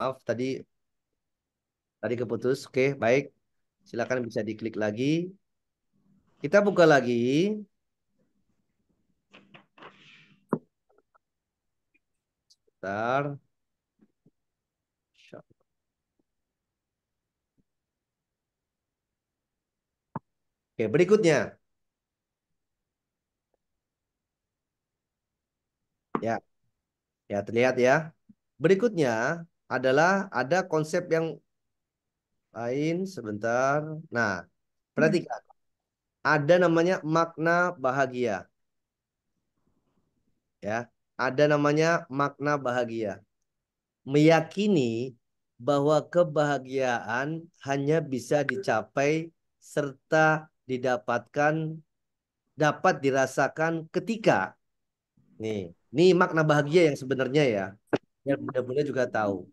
Maaf, tadi keputus. Oke, baik. Silakan bisa diklik lagi. Kita buka lagi. Bentar. Oke, berikutnya. Ya, ya terlihat ya. Berikutnya adalah ada konsep yang lain sebentar. Nah, perhatikan. Ada namanya makna bahagia. Ya, ada namanya makna bahagia. Meyakini bahwa kebahagiaan hanya bisa dicapai serta didapatkan dapat dirasakan ketika ini makna bahagia yang sebenarnya ya yang benar-benar juga tahu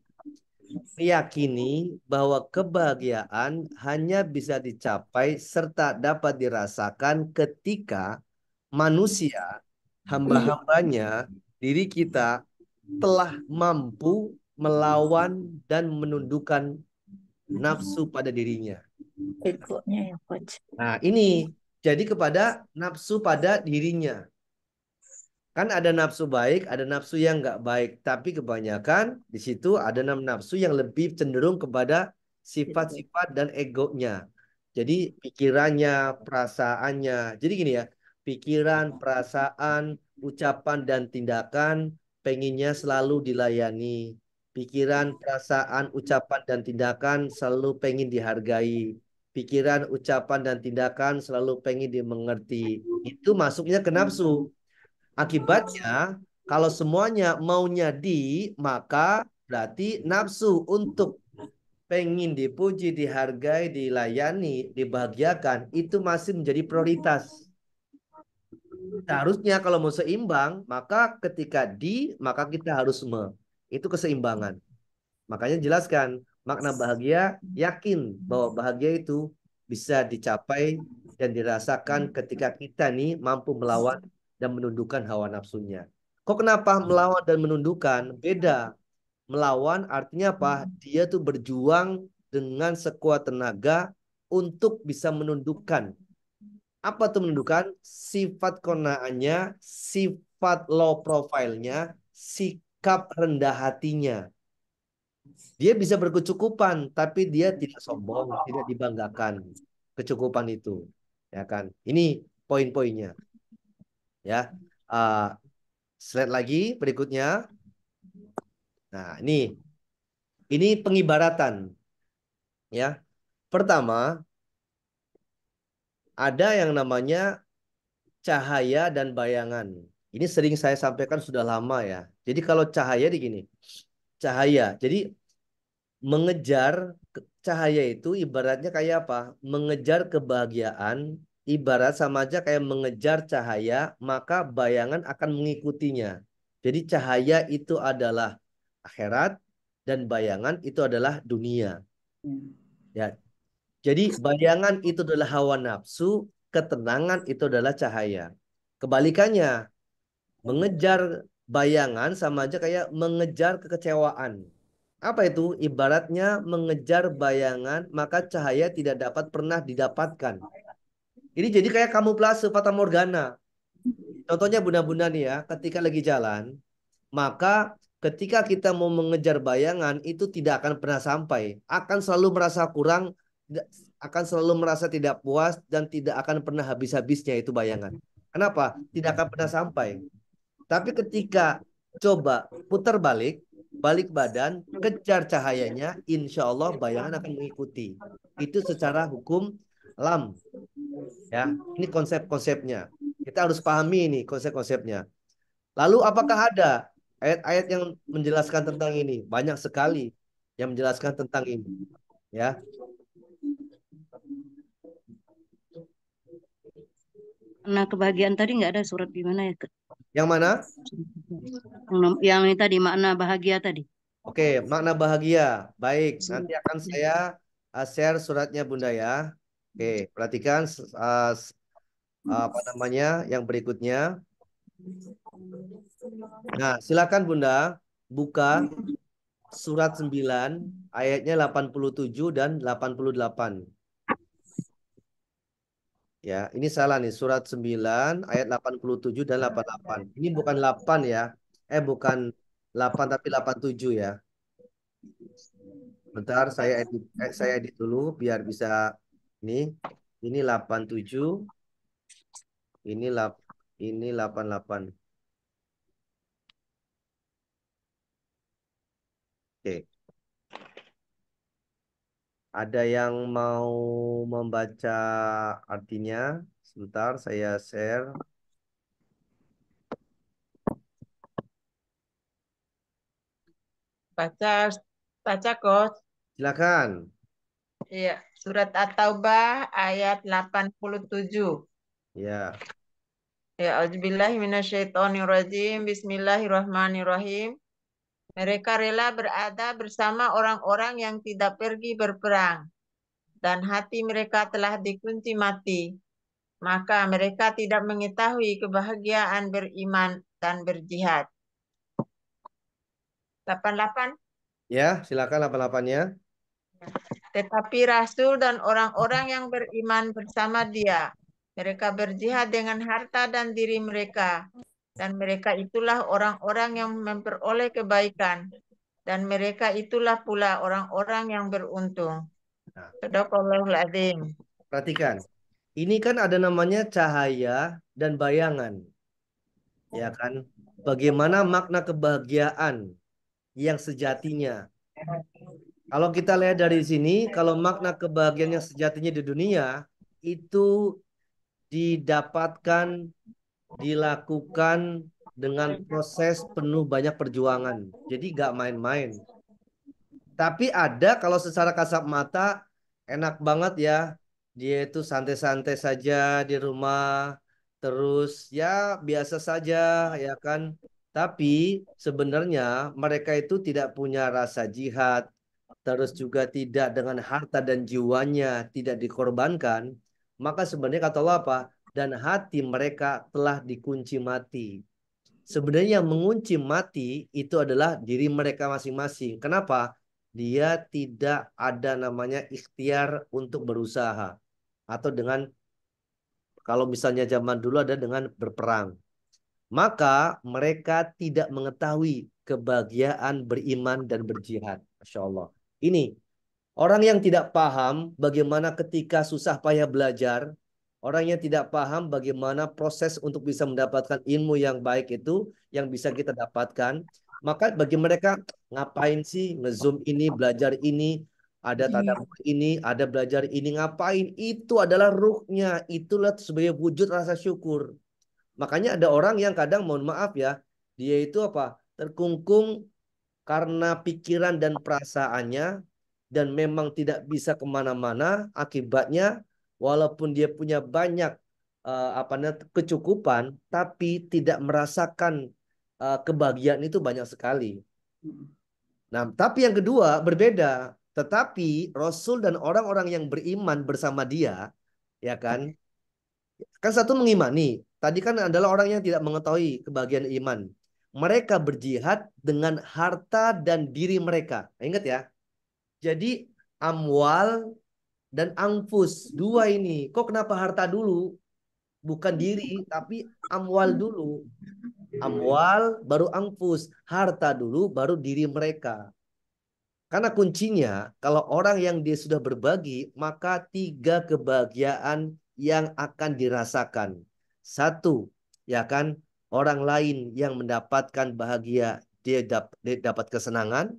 meyakini bahwa kebahagiaan hanya bisa dicapai serta dapat dirasakan ketika manusia hamba-hambanya diri kita telah mampu melawan dan menundukkan nafsu pada dirinya. Egonya ya, Coach. Nah, ini jadi kepada nafsu pada dirinya. Kan ada nafsu baik, ada nafsu yang nggak baik. Tapi kebanyakan di situ ada nafsu yang lebih cenderung kepada Ego. sifat-sifat dan egonya. Jadi pikirannya, perasaannya. Jadi gini ya, pikiran, perasaan, ucapan, dan tindakan pengennya selalu dilayani. Pikiran, perasaan, ucapan, dan tindakan selalu pengen dihargai. Pikiran, ucapan, dan tindakan selalu pengen dimengerti. Itu masuknya ke nafsu. Akibatnya, kalau semuanya maunya maka berarti nafsu untuk pengen dipuji, dihargai, dilayani, dibahagiakan, itu masih menjadi prioritas. Seharusnya kalau mau seimbang, maka ketika maka kita harus Itu keseimbangan. Makanya jelaskan, makna bahagia, yakin bahwa bahagia itu bisa dicapai dan dirasakan ketika kita nih mampu melawan dan menundukkan hawa nafsunya. Kok kenapa melawan dan menundukkan? Beda. Melawan artinya apa? Dia tuh berjuang dengan sekuat tenaga untuk bisa menundukkan. Apa tuh menundukkan? Sifat konaannya, sifat low profile-nya, sikap rendah hatinya. Dia bisa berkecukupan, tapi dia tidak sombong, tidak dibanggakan kecukupan itu, ya kan? Ini poin-poinnya, ya. Uh, Slide lagi berikutnya. Nah, ini pengibaratan, ya. Pertama, ada yang namanya cahaya dan bayangan. Ini sering saya sampaikan sudah lama ya. Jadi kalau cahaya di gini, cahaya. Jadi mengejar cahaya itu ibaratnya kayak apa? Mengejar kebahagiaan, ibarat sama aja kayak mengejar cahaya, maka bayangan akan mengikutinya. Jadi cahaya itu adalah akhirat dan bayangan itu adalah dunia. Ya. Jadi bayangan itu adalah hawa nafsu, ketenangan itu adalah cahaya. Kebalikannya, mengejar bayangan sama aja kayak mengejar kekecewaan. Apa itu? Ibaratnya mengejar bayangan, maka cahaya tidak dapat pernah didapatkan. Ini jadi kayak kamuflase fata morgana. Contohnya bunda-bunda nih ya, ketika lagi jalan, maka ketika kita mau mengejar bayangan itu tidak akan pernah sampai. Akan selalu merasa kurang, akan selalu merasa tidak puas dan tidak akan pernah habis-habisnya itu bayangan. Kenapa? Tidak akan pernah sampai. Tapi ketika coba putar balik, balik badan, kejar cahayanya, insya Allah bayangan akan mengikuti. Itu secara hukum alam. Ya, ini konsep-konsepnya. Kita harus pahami ini konsep-konsepnya. Lalu apakah ada ayat-ayat yang menjelaskan tentang ini? Banyak sekali yang menjelaskan tentang ini. Ya, Nah, kebahagiaan tadi nggak ada surat di mana ya? yang mana? Yang ini tadi makna bahagia tadi. Oke, makna bahagia. Baik, nanti akan saya share suratnya Bunda ya. Oke, perhatikan apa namanya yang berikutnya. Nah, silakan Bunda buka. surat 9 ayatnya 87 dan 88. Ya, ini salah nih. Surat 9 ayat 87 dan 88. Ini bukan 8 ya. Bukan 8 tapi 87 ya. Bentar saya edit dulu biar bisa ini. Ini 87, ini ini 88. Oke. Ada yang mau membaca artinya? Sebentar saya share. Baca, baca Coach. Silakan. Iya, surat At-Taubah ayat 87. Ya. Ya, auzubillahi minasyaitonirrajim. Bismillahirrahmanirrahim. Mereka rela berada bersama orang-orang yang tidak pergi berperang, dan hati mereka telah dikunci mati. Maka mereka tidak mengetahui kebahagiaan beriman dan berjihad. 88. Ya, silakan 88-nya. Tetapi Rasul dan orang-orang yang beriman bersama dia, mereka berjihad dengan harta dan diri mereka. Dan mereka itulah orang-orang yang memperoleh kebaikan. Dan mereka itulah pula orang-orang yang beruntung. Nah, Sadaqallahul Adzim. perhatikan. Ini kan ada namanya cahaya dan bayangan. Ya kan? Bagaimana makna kebahagiaan yang sejatinya. Kalau kita lihat dari sini, kalau makna kebahagiaan yang sejatinya di dunia itu didapatkan, dilakukan dengan proses penuh banyak perjuangan. Jadi gak main-main. Tapi ada kalau secara kasat mata enak banget ya. Dia itu santai-santai saja di rumah. Terus ya biasa saja ya kan. Tapi sebenarnya mereka itu tidak punya rasa jihad. Terus juga tidak dengan harta dan jiwanya tidak dikorbankan. Maka sebenarnya kata Allah apa? Dan hati mereka telah dikunci mati. Sebenarnya yang mengunci mati itu adalah diri mereka masing-masing. Kenapa? Dia tidak ada namanya ikhtiar untuk berusaha. Atau dengan, kalau misalnya zaman dulu ada dengan berperang. Maka mereka tidak mengetahui kebahagiaan beriman dan berjihad. Masya Allah. Ini orang yang tidak paham bagaimana ketika susah payah belajar, orang yang tidak paham bagaimana proses untuk bisa mendapatkan ilmu yang baik itu yang bisa kita dapatkan, maka bagi mereka ngapain sih ngezoom ini, belajar ini, ada tadabbur ini, ada belajar ini, ngapain? Itu adalah ruhnya, itulah sebagai wujud rasa syukur. Makanya ada orang yang kadang mohon maaf ya, dia itu apa? Terkungkung karena pikiran dan perasaannya dan memang tidak bisa kemana-mana. Akibatnya walaupun dia punya banyak apa namanya kecukupan, tapi tidak merasakan kebahagiaan itu banyak sekali. Nah, tapi yang kedua berbeda. Tetapi Rasul dan orang-orang yang beriman bersama dia, ya kan, kan satu mengimani. Tadi kan adalah orang yang tidak mengetahui kebahagiaan iman. Mereka berjihad dengan harta dan diri mereka. Ingat ya. Jadi amwal dan anfus. Dua ini. Kok kenapa harta dulu? Bukan diri, tapi amwal dulu. Amwal baru anfus. Harta dulu baru diri mereka. Karena kuncinya, kalau orang yang dia sudah berbagi, maka tiga kebahagiaan yang akan dirasakan. Satu, ya kan, orang lain yang mendapatkan bahagia, dia dapat kesenangan.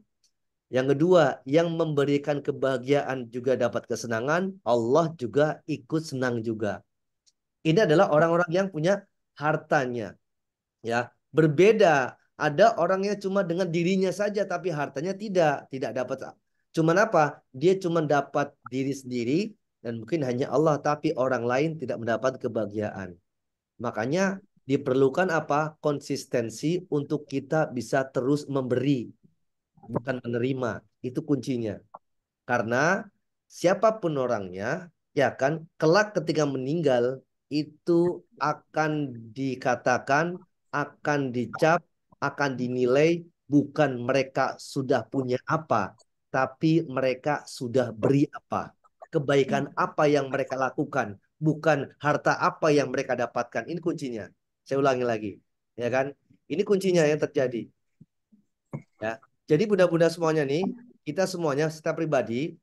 Yang kedua, yang memberikan kebahagiaan juga dapat kesenangan, Allah juga ikut senang juga. Ini adalah orang-orang yang punya hartanya. Ya, berbeda. Ada orangnya cuma dengan dirinya saja tapi hartanya tidak dapat. Cuman apa? Dia cuma dapat diri sendiri dan mungkin hanya Allah tapi orang lain tidak mendapat kebahagiaan. Makanya diperlukan apa? Konsistensi untuk kita bisa terus memberi, bukan menerima. Itu kuncinya. Karena siapapun orangnya, ya kan, kelak ketika meninggal itu akan dikatakan, akan dicap, akan dinilai bukan mereka sudah punya apa, tapi mereka sudah beri apa. Kebaikan apa yang mereka lakukan, bukan harta apa yang mereka dapatkan. Ini kuncinya. Saya ulangi lagi, ya kan? Ini kuncinya yang terjadi. Ya. Jadi bunda-bunda semuanya nih, kita semuanya setiap pribadi,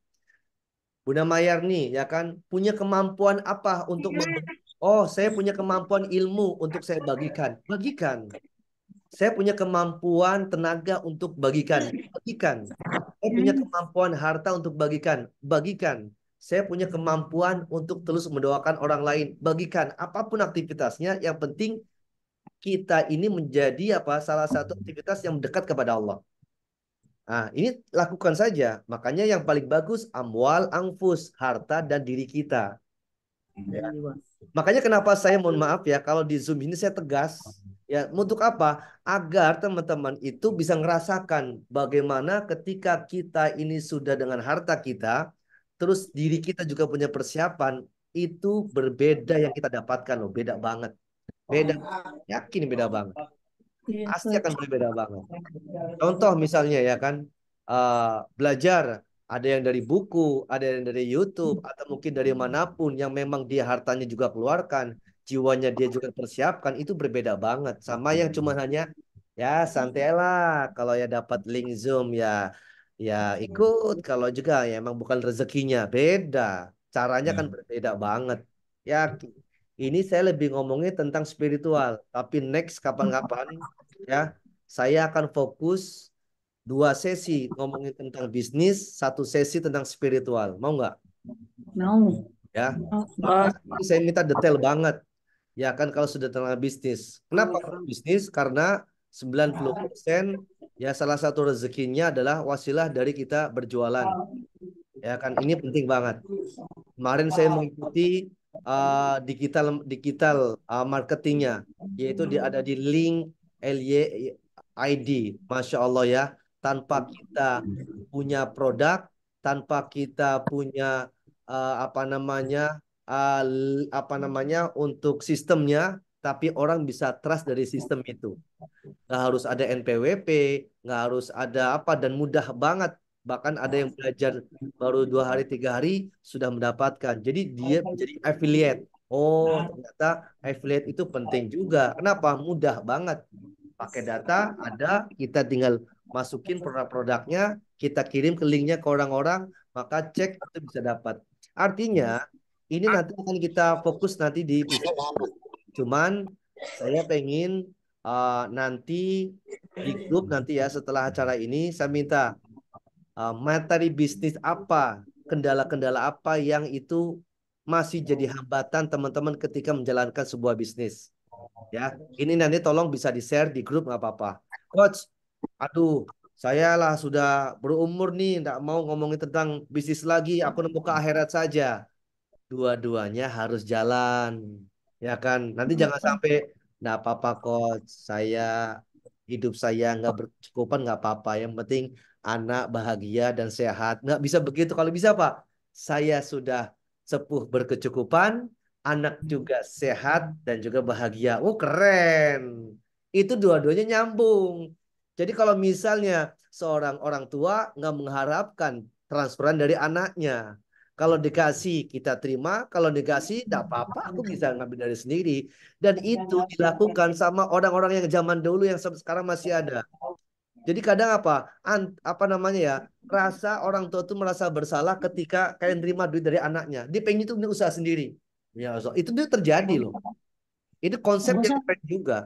Bunda Mayar nih, ya kan, punya kemampuan apa untuk oh, saya punya kemampuan ilmu untuk saya bagikan. Bagikan. Saya punya kemampuan tenaga untuk bagikan. Bagikan. Saya punya kemampuan harta untuk bagikan. Bagikan. Saya punya kemampuan untuk terus mendoakan orang lain. Bagikan. Apapun aktivitasnya, yang penting kita ini menjadi apa? Salah satu aktivitas yang dekat kepada Allah. Nah, ini lakukan saja. Makanya yang paling bagus amwal, angfus, harta dan diri kita. Ya. Makanya kenapa saya mohon maaf ya kalau di Zoom ini saya tegas. Ya, untuk apa? Agar teman-teman itu bisa ngerasakan bagaimana ketika kita ini sudah dengan harta kita, terus diri kita juga punya persiapan, itu berbeda yang kita dapatkan loh, beda banget. Beda, yakin beda banget. Pasti akan berbeda banget. Contoh misalnya ya kan, belajar ada yang dari buku, ada yang dari YouTube, atau mungkin dari manapun yang memang dia hartanya juga keluarkan, jiwanya dia juga persiapkan, itu berbeda banget. Sama yang cuma hanya ya santailah, kalau ya dapat link Zoom ya ya ikut, kalau juga ya emang bukan rezekinya, beda. Caranya kan berbeda banget. Ya, ini saya lebih ngomongin tentang spiritual, tapi next kapan-kapan ya saya akan fokus 2 sesi ngomongin tentang bisnis, 1 sesi tentang spiritual. Mau nggak? Mau. Ya. Oh, Ini saya minta detail banget. Ya kan kalau sudah tentang bisnis. Kenapa bisnis? Karena 90% ya salah satu rezekinya adalah wasilah dari kita berjualan. Ya kan ini penting banget. Kemarin saya mengikuti digital digital marketingnya, yaitu ada di link LYID, Masya Allah ya. Tanpa kita punya produk, tanpa kita punya apa namanya untuk sistemnya, tapi orang bisa trust dari sistem itu. Nggak harus ada NPWP, nggak harus ada apa, dan mudah banget. Bahkan ada yang belajar baru 2 hari 3 hari sudah mendapatkan. Jadi dia jadi affiliate. Oh, ternyata affiliate itu penting juga. Kenapa? Mudah banget. Pakai data ada, kita tinggal masukin produk-produknya, kita kirim ke linknya ke orang-orang, maka cek itu bisa dapat. Artinya ini nanti akan kita fokus nanti di bisnis. Cuman saya pengen nanti di grup nanti ya setelah acara ini saya minta materi bisnis apa, kendala-kendala apa yang itu masih jadi hambatan teman-teman ketika menjalankan sebuah bisnis. Ya, ini nanti tolong bisa di-share di grup nggak apa-apa. Coach, aduh, saya lah sudah berumur nih, nggak mau ngomongin tentang bisnis lagi, aku nemu ke akhirat saja. Dua-duanya harus jalan, ya kan? Nanti jangan sampai, nggak apa-apa coach, saya hidup saya nggak berkecukupan nggak apa-apa. Yang penting anak bahagia dan sehat. Nggak bisa begitu. Kalau bisa Pak, saya sudah sepuh berkecukupan, anak juga sehat dan juga bahagia. Oh keren. Itu dua-duanya nyambung. Jadi kalau misalnya seorang orang tua nggak mengharapkan transferan dari anaknya. Kalau dikasih kita terima, kalau dikasih tidak apa-apa, aku bisa ngambil dari sendiri. Dan itu dilakukan sama orang-orang yang zaman dulu yang sekarang masih ada. Jadi kadang apa namanya ya, rasa orang tua itu merasa bersalah ketika kalian terima duit dari anaknya. Dia pengen itu punya usaha sendiri. Ya, so, itu dia terjadi loh. Itu konsep yang masa keren juga.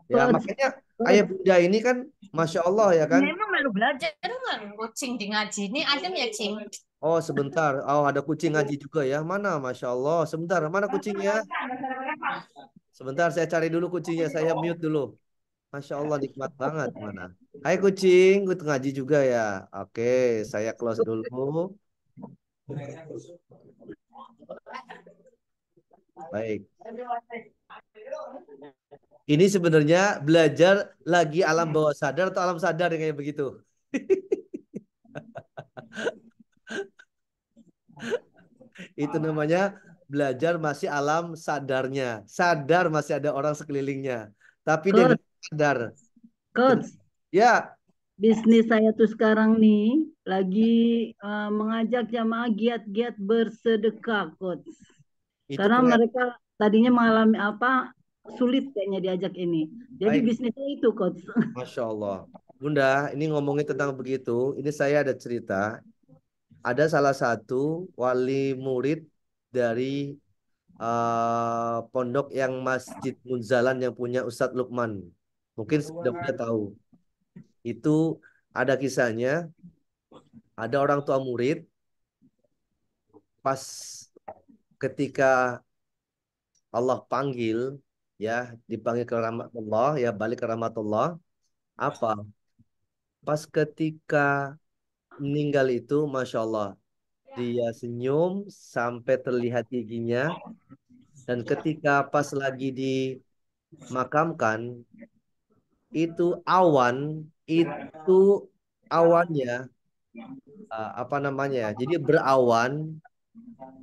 Ya, coach, makanya ayah bunda ini kan, masya Allah ya kan. Memang malu belajar dengan kucing di ngaji. Ini adem ya, Cing? Oh sebentar, oh ada kucing ngaji juga ya. Mana, masya Allah. Sebentar, mana kucingnya? Sebentar, saya cari dulu kucingnya. Saya mute dulu. Masya Allah nikmat banget. Mana? Hai kucing, gue ngaji juga ya. Oke, saya close dulu. Baik. Ini sebenarnya belajar lagi alam bawah sadar atau alam sadar yang kayak begitu? Itu namanya belajar masih alam sadarnya. Sadar masih ada orang sekelilingnya. Tapi dia coach, nggak sadar. coach. Ya, bisnis saya tuh sekarang nih lagi mengajak jamaah giat-giat bersedekah, Coach. Itu Karena keren. mereka tadinya mengalami sulit kayaknya diajak ini. Jadi Baik, bisnisnya itu, Coach. Masya Allah. Bunda, ini ngomongin tentang begitu. Ini saya ada cerita. Ada salah satu wali murid dari pondok yang Masjid Munzalan yang punya Ustadz Lukman. Mungkin sudah tahu. Itu ada kisahnya. Ada orang tua murid pas ketika Allah panggil, ya dipanggil ke rahmatullah, ya balik ke rahmatullah. Apa? Pas ketika meninggal itu, Masya Allah, dia senyum sampai terlihat giginya. Dan ketika pas lagi dimakamkan, itu awan, itu awannya, apa namanya ya, jadi berawan,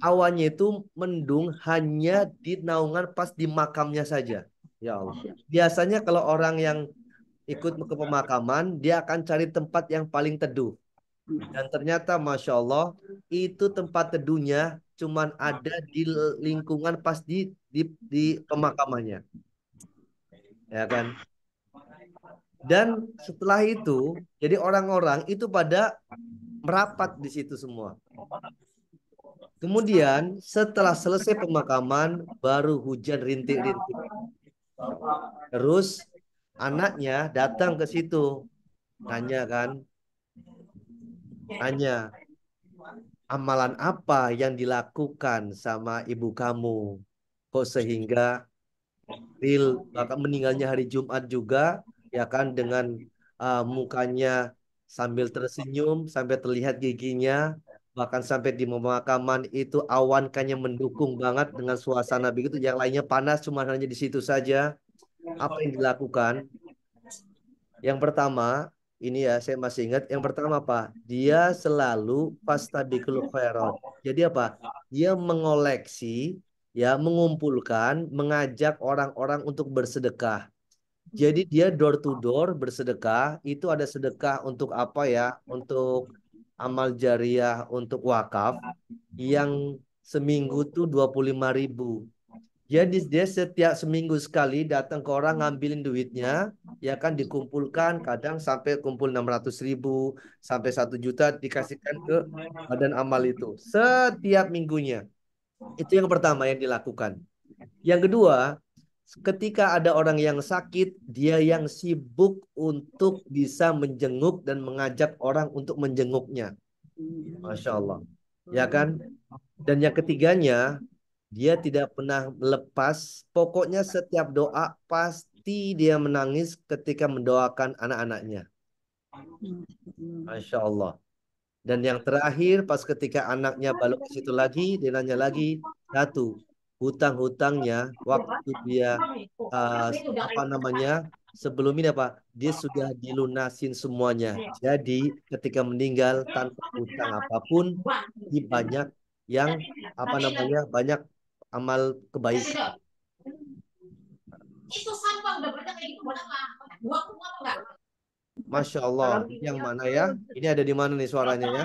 awannya itu mendung hanya di naungan pas di makamnya saja. Ya Allah. Biasanya kalau orang yang ikut ke pemakaman, dia akan cari tempat yang paling teduh. Dan ternyata Masya Allah, itu tempat teduhnya cuman ada di lingkungan pas di, di pemakamannya. Ya kan? Dan setelah itu, jadi orang-orang itu pada merapat di situ semua. Kemudian setelah selesai pemakaman, baru hujan rintik-rintik. Terus anaknya datang ke situ, nanya kan, nanya, amalan apa yang dilakukan sama ibu kamu? Kok sehingga real bahkan meninggalnya hari Jumat juga, ya kan, dengan mukanya sambil tersenyum, sampai terlihat giginya, bahkan sampai di pemakaman itu awan kayaknya mendukung banget dengan suasana begitu, yang lainnya panas, cuma hanya di situ saja. Apa yang dilakukan? Yang pertama, ini ya saya masih ingat, yang pertama apa? Dia selalu fastabiqul khairat. Jadi apa? Dia mengoleksi, ya, mengumpulkan, mengajak orang-orang untuk bersedekah. Jadi dia door to door bersedekah, itu ada sedekah untuk apa ya? Untuk amal jariah, untuk wakaf, yang seminggu tuh 25.000. Jadi dia setiap seminggu sekali datang ke orang ngambilin duitnya, ya kan, dikumpulkan, kadang sampai kumpul 600.000 sampai 1 juta dikasihkan ke badan amal itu setiap minggunya. Itu yang pertama yang dilakukan. Yang kedua, ketika ada orang yang sakit, dia yang sibuk untuk bisa menjenguk dan mengajak orang untuk menjenguknya. Masya Allah. Ya kan? Dan yang ketiganya, dia tidak pernah lepas. Pokoknya setiap doa pasti dia menangis ketika mendoakan anak-anaknya. Masya Allah. Dan yang terakhir, pas ketika anaknya balik ke situ lagi, dia nanya lagi, satu, hutang-hutangnya waktu dia uh, apa namanya, sebelum ini apa, dia sudah dilunasin semuanya. Jadi ketika meninggal tanpa hutang apapun, di banyak yang apa namanya, banyak amal kebaikan. Itu sampah udah banyak kayak gitu buat apa? Buang semua apa enggak? Masya Allah. Ini yang mana ya? Ini ada di mana nih suaranya ya?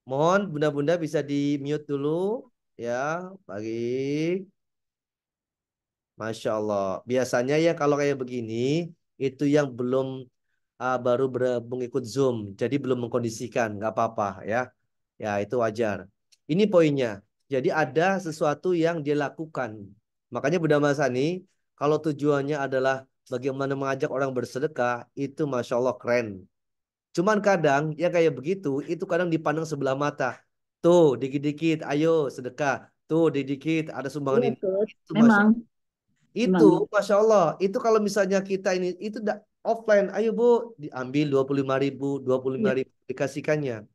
Mohon bunda-bunda bisa di mute dulu ya. Bagi. Masya Allah. Biasanya ya kalau kayak begini, itu yang belum baru bergabung ikut Zoom. Jadi belum mengkondisikan. Nggak apa-apa ya. Ya itu wajar. Ini poinnya. Jadi ada sesuatu yang dia lakukan. Makanya Bunda Masani, kalau tujuannya adalah bagaimana mengajak orang bersedekah, itu Masya Allah keren. Cuman kadang ya kayak begitu, itu kadang dipandang sebelah mata. Tuh, dikit-dikit, ayo sedekah. Tuh, dikit-dikit, ada sumbangan Iya, ini. Coach. Itu Masya Memang, Allah. Itu, memang. Masya Allah. Itu kalau misalnya kita ini, itu offline. Ayo Bu, diambil 25.000, dua puluh lima Iya, ribu dikasihkannya.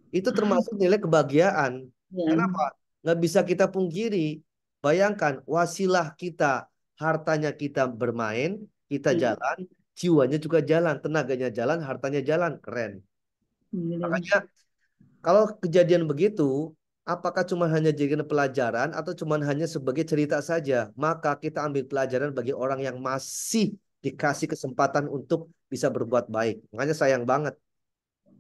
Itu termasuk nilai kebahagiaan. iya. Kenapa? Nggak bisa kita pungkiri. Bayangkan, wasilah kita, hartanya kita bermain, kita Iya. jalan, jiwanya juga jalan, tenaganya jalan, hartanya jalan. Keren. Iya. Makanya kalau kejadian begitu, apakah cuma hanya jadi pelajaran atau cuma hanya sebagai cerita saja? Maka kita ambil pelajaran bagi orang yang masih dikasih kesempatan untuk bisa berbuat baik. Makanya sayang banget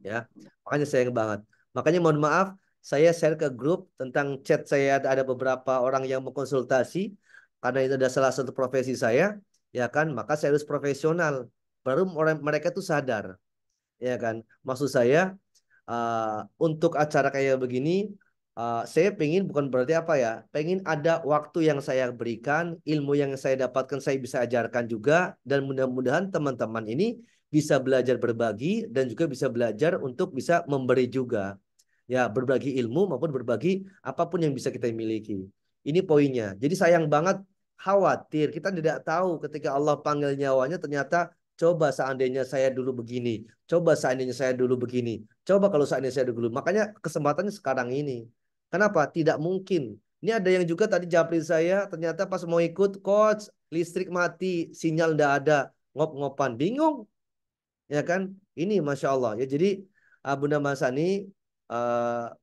ya. Makanya sayang banget. Makanya mohon maaf, saya share ke grup tentang chat saya ada beberapa orang yang mengkonsultasi karena itu adalah salah satu profesi saya, ya kan? Maka saya harus profesional. Baru orang mereka tuh sadar, ya kan? Maksud saya untuk acara kayak begini, saya pengen bukan berarti apa ya, pengen ada waktu yang saya berikan, ilmu yang saya dapatkan saya bisa ajarkan juga, dan mudah-mudahan teman-teman ini bisa belajar berbagi dan juga bisa belajar untuk bisa memberi juga. Ya, berbagi ilmu maupun berbagi apapun yang bisa kita miliki. Ini poinnya. Jadi sayang banget, khawatir kita tidak tahu ketika Allah panggil nyawanya ternyata coba seandainya saya dulu begini, coba seandainya saya dulu begini, coba kalau seandainya saya dulu. Makanya kesempatannya sekarang ini. Kenapa? Tidak mungkin. Ini ada yang juga tadi japri saya ternyata pas mau ikut coach listrik mati, sinyal tidak ada, ngop-ngopan, bingung, ya kan? Ini masya Allah ya. Jadi Bunda Masani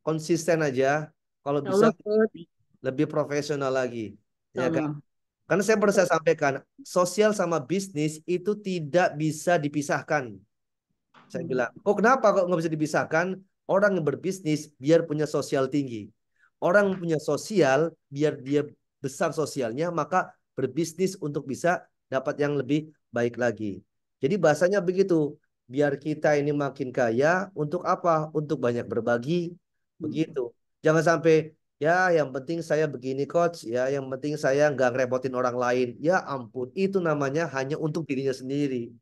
konsisten aja, kalau Insya bisa Allah, Coach. lebih profesional lagi, Insya ya kan? Allah. Karena saya pernah saya sampaikan, sosial sama bisnis itu tidak bisa dipisahkan. Saya bilang, kok kenapa kok nggak bisa dipisahkan? Orang yang berbisnis biar punya sosial tinggi. Orang yang punya sosial biar dia besar sosialnya, maka berbisnis untuk bisa dapat yang lebih baik lagi. Jadi bahasanya begitu. Biar kita ini makin kaya, untuk apa? Untuk banyak berbagi. Begitu. Jangan sampai, ya yang penting saya begini coach, ya yang penting saya nggak ngerepotin orang lain. Ya ampun, itu namanya hanya untuk dirinya sendiri.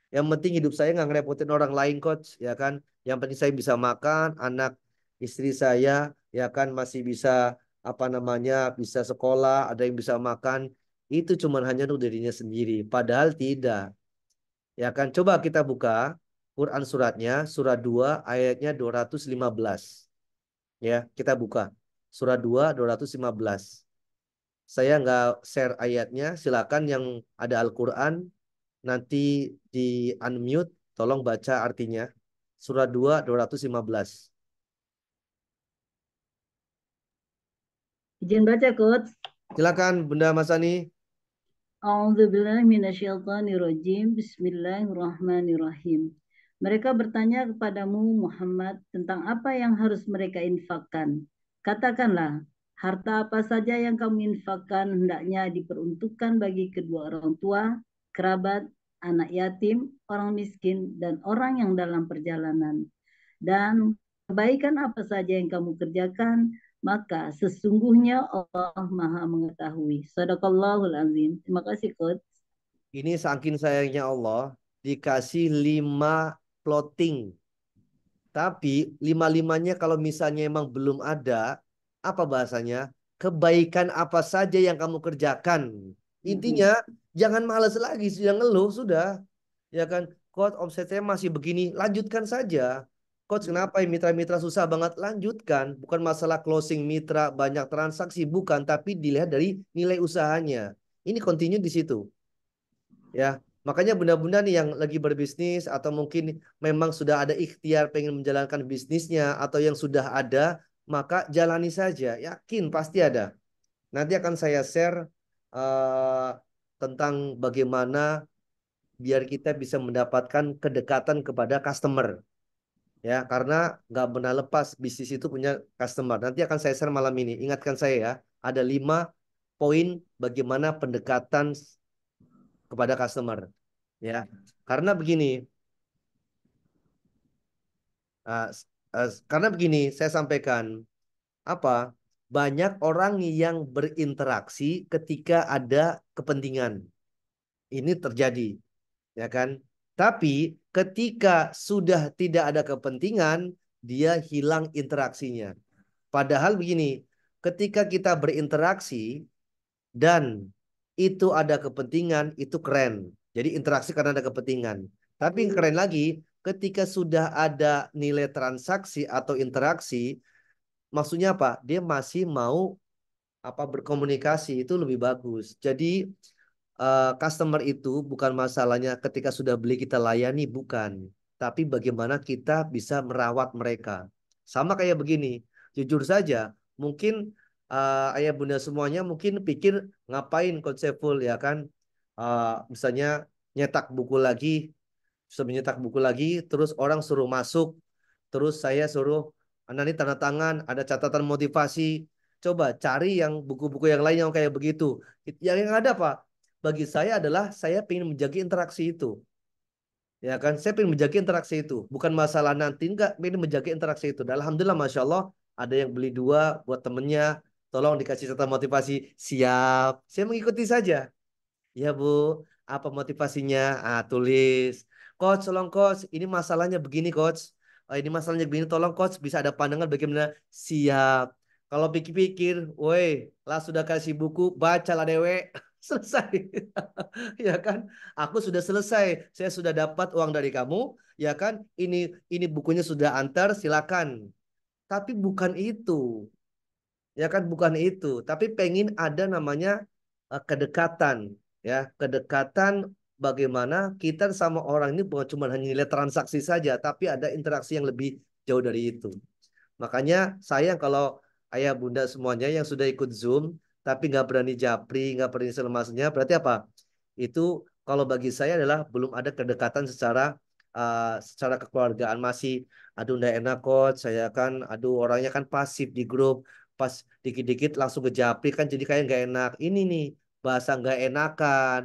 Yang penting hidup saya nggak ngerepotin orang lain, coach, ya kan? Yang penting saya bisa makan, anak istri saya, ya kan, masih bisa apa namanya, bisa sekolah, ada yang bisa makan. Itu cuma hanya untuk dirinya sendiri. Padahal tidak, ya kan? Coba kita buka Quran suratnya, surat 2 ayatnya 215. Ya, kita buka. Surat 2 215. Saya nggak share ayatnya, silakan yang ada Al-Quran nanti di unmute, tolong baca artinya. Surah 2 215. Izin baca, Coach. Silakan Bunda Masani. A'udzubillahiminasyaitonirrajim. Bismillahirrahmanirrahim. Mereka bertanya kepadamu Muhammad tentang apa yang harus mereka infakkan. Katakanlah, harta apa saja yang kamu infakkan hendaknya diperuntukkan bagi kedua orang tua, kerabat, anak yatim, orang miskin, dan orang yang dalam perjalanan. Dan kebaikan apa saja yang kamu kerjakan, maka sesungguhnya Allah Maha Mengetahui. Sadaqallahul Azim. Terima kasih, Coach. Ini saking sayangnya Allah dikasih 5 plotting. Tapi 5-limanya kalau misalnya emang belum ada, apa bahasanya? Kebaikan apa saja yang kamu kerjakan. Intinya jangan malas lagi, sudah ngeluh sudah. Ya kan, coach omset saya masih begini, lanjutkan saja. Coach kenapa ya mitra-mitra susah banget? Lanjutkan. Bukan masalah closing mitra banyak transaksi, bukan, tapi dilihat dari nilai usahanya. Ini continue di situ. Ya, makanya bunda-bunda nih yang lagi berbisnis atau mungkin memang sudah ada ikhtiar pengen menjalankan bisnisnya atau yang sudah ada, maka jalani saja. Yakin pasti ada. Nanti akan saya share eh, tentang bagaimana biar kita bisa mendapatkan kedekatan kepada customer. Ya, karena nggak pernah lepas bisnis itu punya customer. Nanti akan saya share malam ini. Ingatkan saya ya, ada 5 poin bagaimana pendekatan kepada customer. Ya, karena begini, karena begini, saya sampaikan apa? Banyak orang yang berinteraksi ketika ada kepentingan. Ini terjadi, ya kan? Tapi ketika sudah tidak ada kepentingan, dia hilang interaksinya. Padahal begini, ketika kita berinteraksi dan itu ada kepentingan, itu keren. Jadi interaksi karena ada kepentingan. Tapi yang keren lagi, ketika sudah ada nilai transaksi atau interaksi, maksudnya apa? Dia masih mau apa berkomunikasi itu lebih bagus. Jadi customer itu bukan masalahnya ketika sudah beli kita layani, bukan. Tapi bagaimana kita bisa merawat mereka. Sama kayak begini, jujur saja, mungkin ayah bunda semuanya mungkin pikir ngapain konsep full ya kan. Misalnya nyetak buku lagi, sudah menyetak buku lagi, terus orang suruh masuk, terus saya suruh, "Anda ini tanda tangan, ada catatan motivasi." Coba cari yang buku-buku yang lain yang kayak begitu. Yang ada Pak, bagi saya adalah saya ingin menjaga interaksi itu. Ya kan, saya pengen menjaga interaksi itu. Bukan masalah nanti, enggak, pengen menjaga interaksi itu. Dan alhamdulillah, Masya Allah, ada yang beli 2 buat temennya. Tolong dikasih catatan motivasi. Siap. Saya mengikuti saja. Ya Bu, apa motivasinya? Tulis. Coach, tolong Coach, ini masalahnya begini Coach. Ini masalahnya begini, tolong Coach, bisa ada pandangan bagaimana? Siap. Kalau pikir-pikir, woi, lah sudah kasih buku, bacalah dewe. Selesai. Ya kan? Aku sudah selesai. Saya sudah dapat uang dari kamu, ya kan? Ini bukunya sudah antar, silakan. Tapi bukan itu. Ya kan bukan itu, tapi pengen ada namanya kedekatan, ya, kedekatan bagaimana kita sama orang ini bukan cuma hanya nilai transaksi saja, tapi ada interaksi yang lebih jauh dari itu. Makanya sayang kalau ayah bunda semuanya yang sudah ikut Zoom tapi nggak berani japri, nggak berani selemasnya, berarti apa? Itu kalau bagi saya adalah belum ada kedekatan secara kekeluargaan, masih aduh ndak enak coach, saya kan aduh orangnya kan pasif di grup, pas dikit-dikit langsung ke japri kan jadi kayak nggak enak. Ini nih bahasa nggak enakan,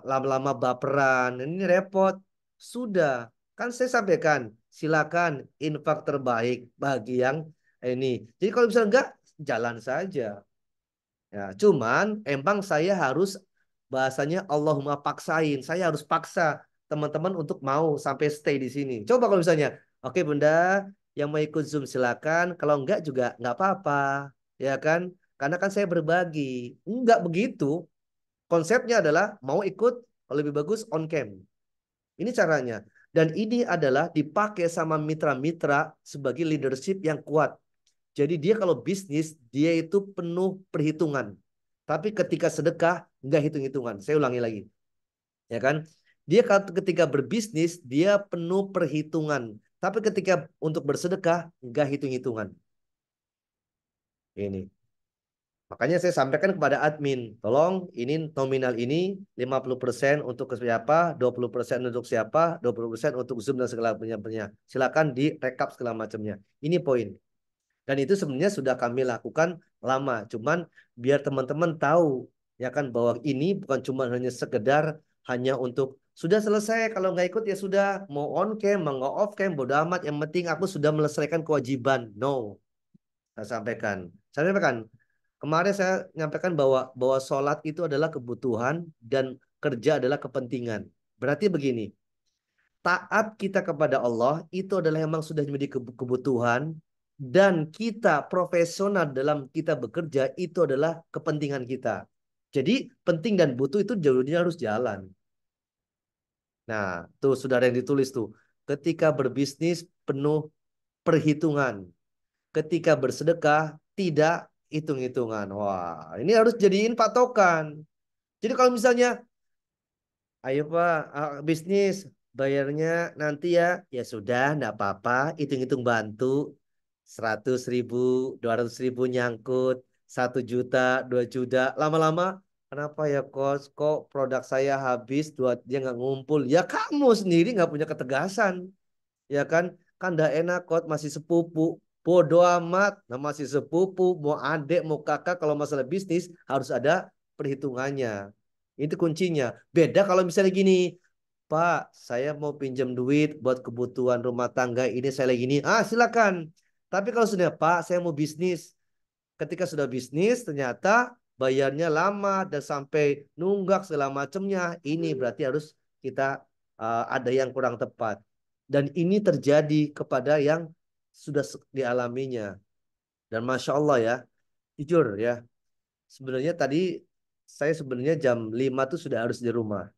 lama-lama baperan, ini repot. Sudah kan saya sampaikan, silakan infak terbaik bagi yang ini. Jadi kalau misalnya enggak, jalan saja. Ya, cuman emang saya harus bahasanya Allahumma paksain. Saya harus paksa teman-teman untuk mau sampai stay di sini. Coba kalau misalnya, oke Bunda, yang mau ikut Zoom silakan. Kalau enggak juga enggak apa-apa. Ya kan? Karena kan saya berbagi. Enggak begitu. Konsepnya adalah mau ikut lebih bagus on cam. Ini caranya. Dan ini adalah dipakai sama mitra-mitra sebagai leadership yang kuat. Jadi dia kalau bisnis, dia itu penuh perhitungan. Tapi ketika sedekah, enggak hitung-hitungan. Saya ulangi lagi. Ya kan? Dia ketika berbisnis, dia penuh perhitungan. Tapi ketika untuk bersedekah, enggak hitung-hitungan. Ini. Makanya saya sampaikan kepada admin, tolong ini nominal ini 50% untuk siapa, 20% untuk siapa, 20% untuk Zoom dan segala macamnya. Silakan direkap segala macamnya. Ini poin. Dan itu sebenarnya sudah kami lakukan lama. Cuman biar teman-teman tahu ya kan bahwa ini bukan cuma hanya sekedar hanya untuk sudah selesai, kalau nggak ikut ya sudah, mau on cam mau nggak off cam bodo amat, yang penting aku sudah melesaikan kewajiban. No, saya sampaikan kemarin, saya menyampaikan bahwa bahwa sholat itu adalah kebutuhan dan kerja adalah kepentingan. Berarti begini, taat kita kepada Allah itu adalah memang sudah menjadi kebutuhan, dan kita profesional dalam kita bekerja itu adalah kepentingan kita. Jadi penting dan butuh itu jauhnya harus jalan. Nah, tuh saudara yang ditulis tuh. Ketika berbisnis penuh perhitungan. Ketika bersedekah tidak hitung-hitungan. Wah, ini harus jadiin patokan. Jadi kalau misalnya ayo Pak, bisnis bayarnya nanti ya. Ya sudah, enggak apa-apa. Hitung-hitung bantu. 100.000, 200.000 nyangkut. 1 juta, 2 juta. Lama-lama, kenapa ya kok produk saya habis, dia nggak ngumpul. Ya kamu sendiri nggak punya ketegasan. Ya kan? Kan enggak enak kok masih sepupu. Bodoh amat. Nah, masih sepupu. Mau adik, mau kakak. Kalau masalah bisnis harus ada perhitungannya. Itu kuncinya. Beda kalau misalnya gini, Pak, saya mau pinjam duit buat kebutuhan rumah tangga ini, saya lagi ini. Silakan. Tapi kalau sudah Pak, saya mau bisnis. Ketika sudah bisnis, ternyata bayarnya lama dan sampai nunggak segala macamnya. Ini berarti harus kita ada yang kurang tepat. Dan ini terjadi kepada yang sudah dialaminya. Dan Masya Allah ya, jujur ya, sebenarnya tadi saya sebenarnya jam 5 tuh sudah harus di rumah.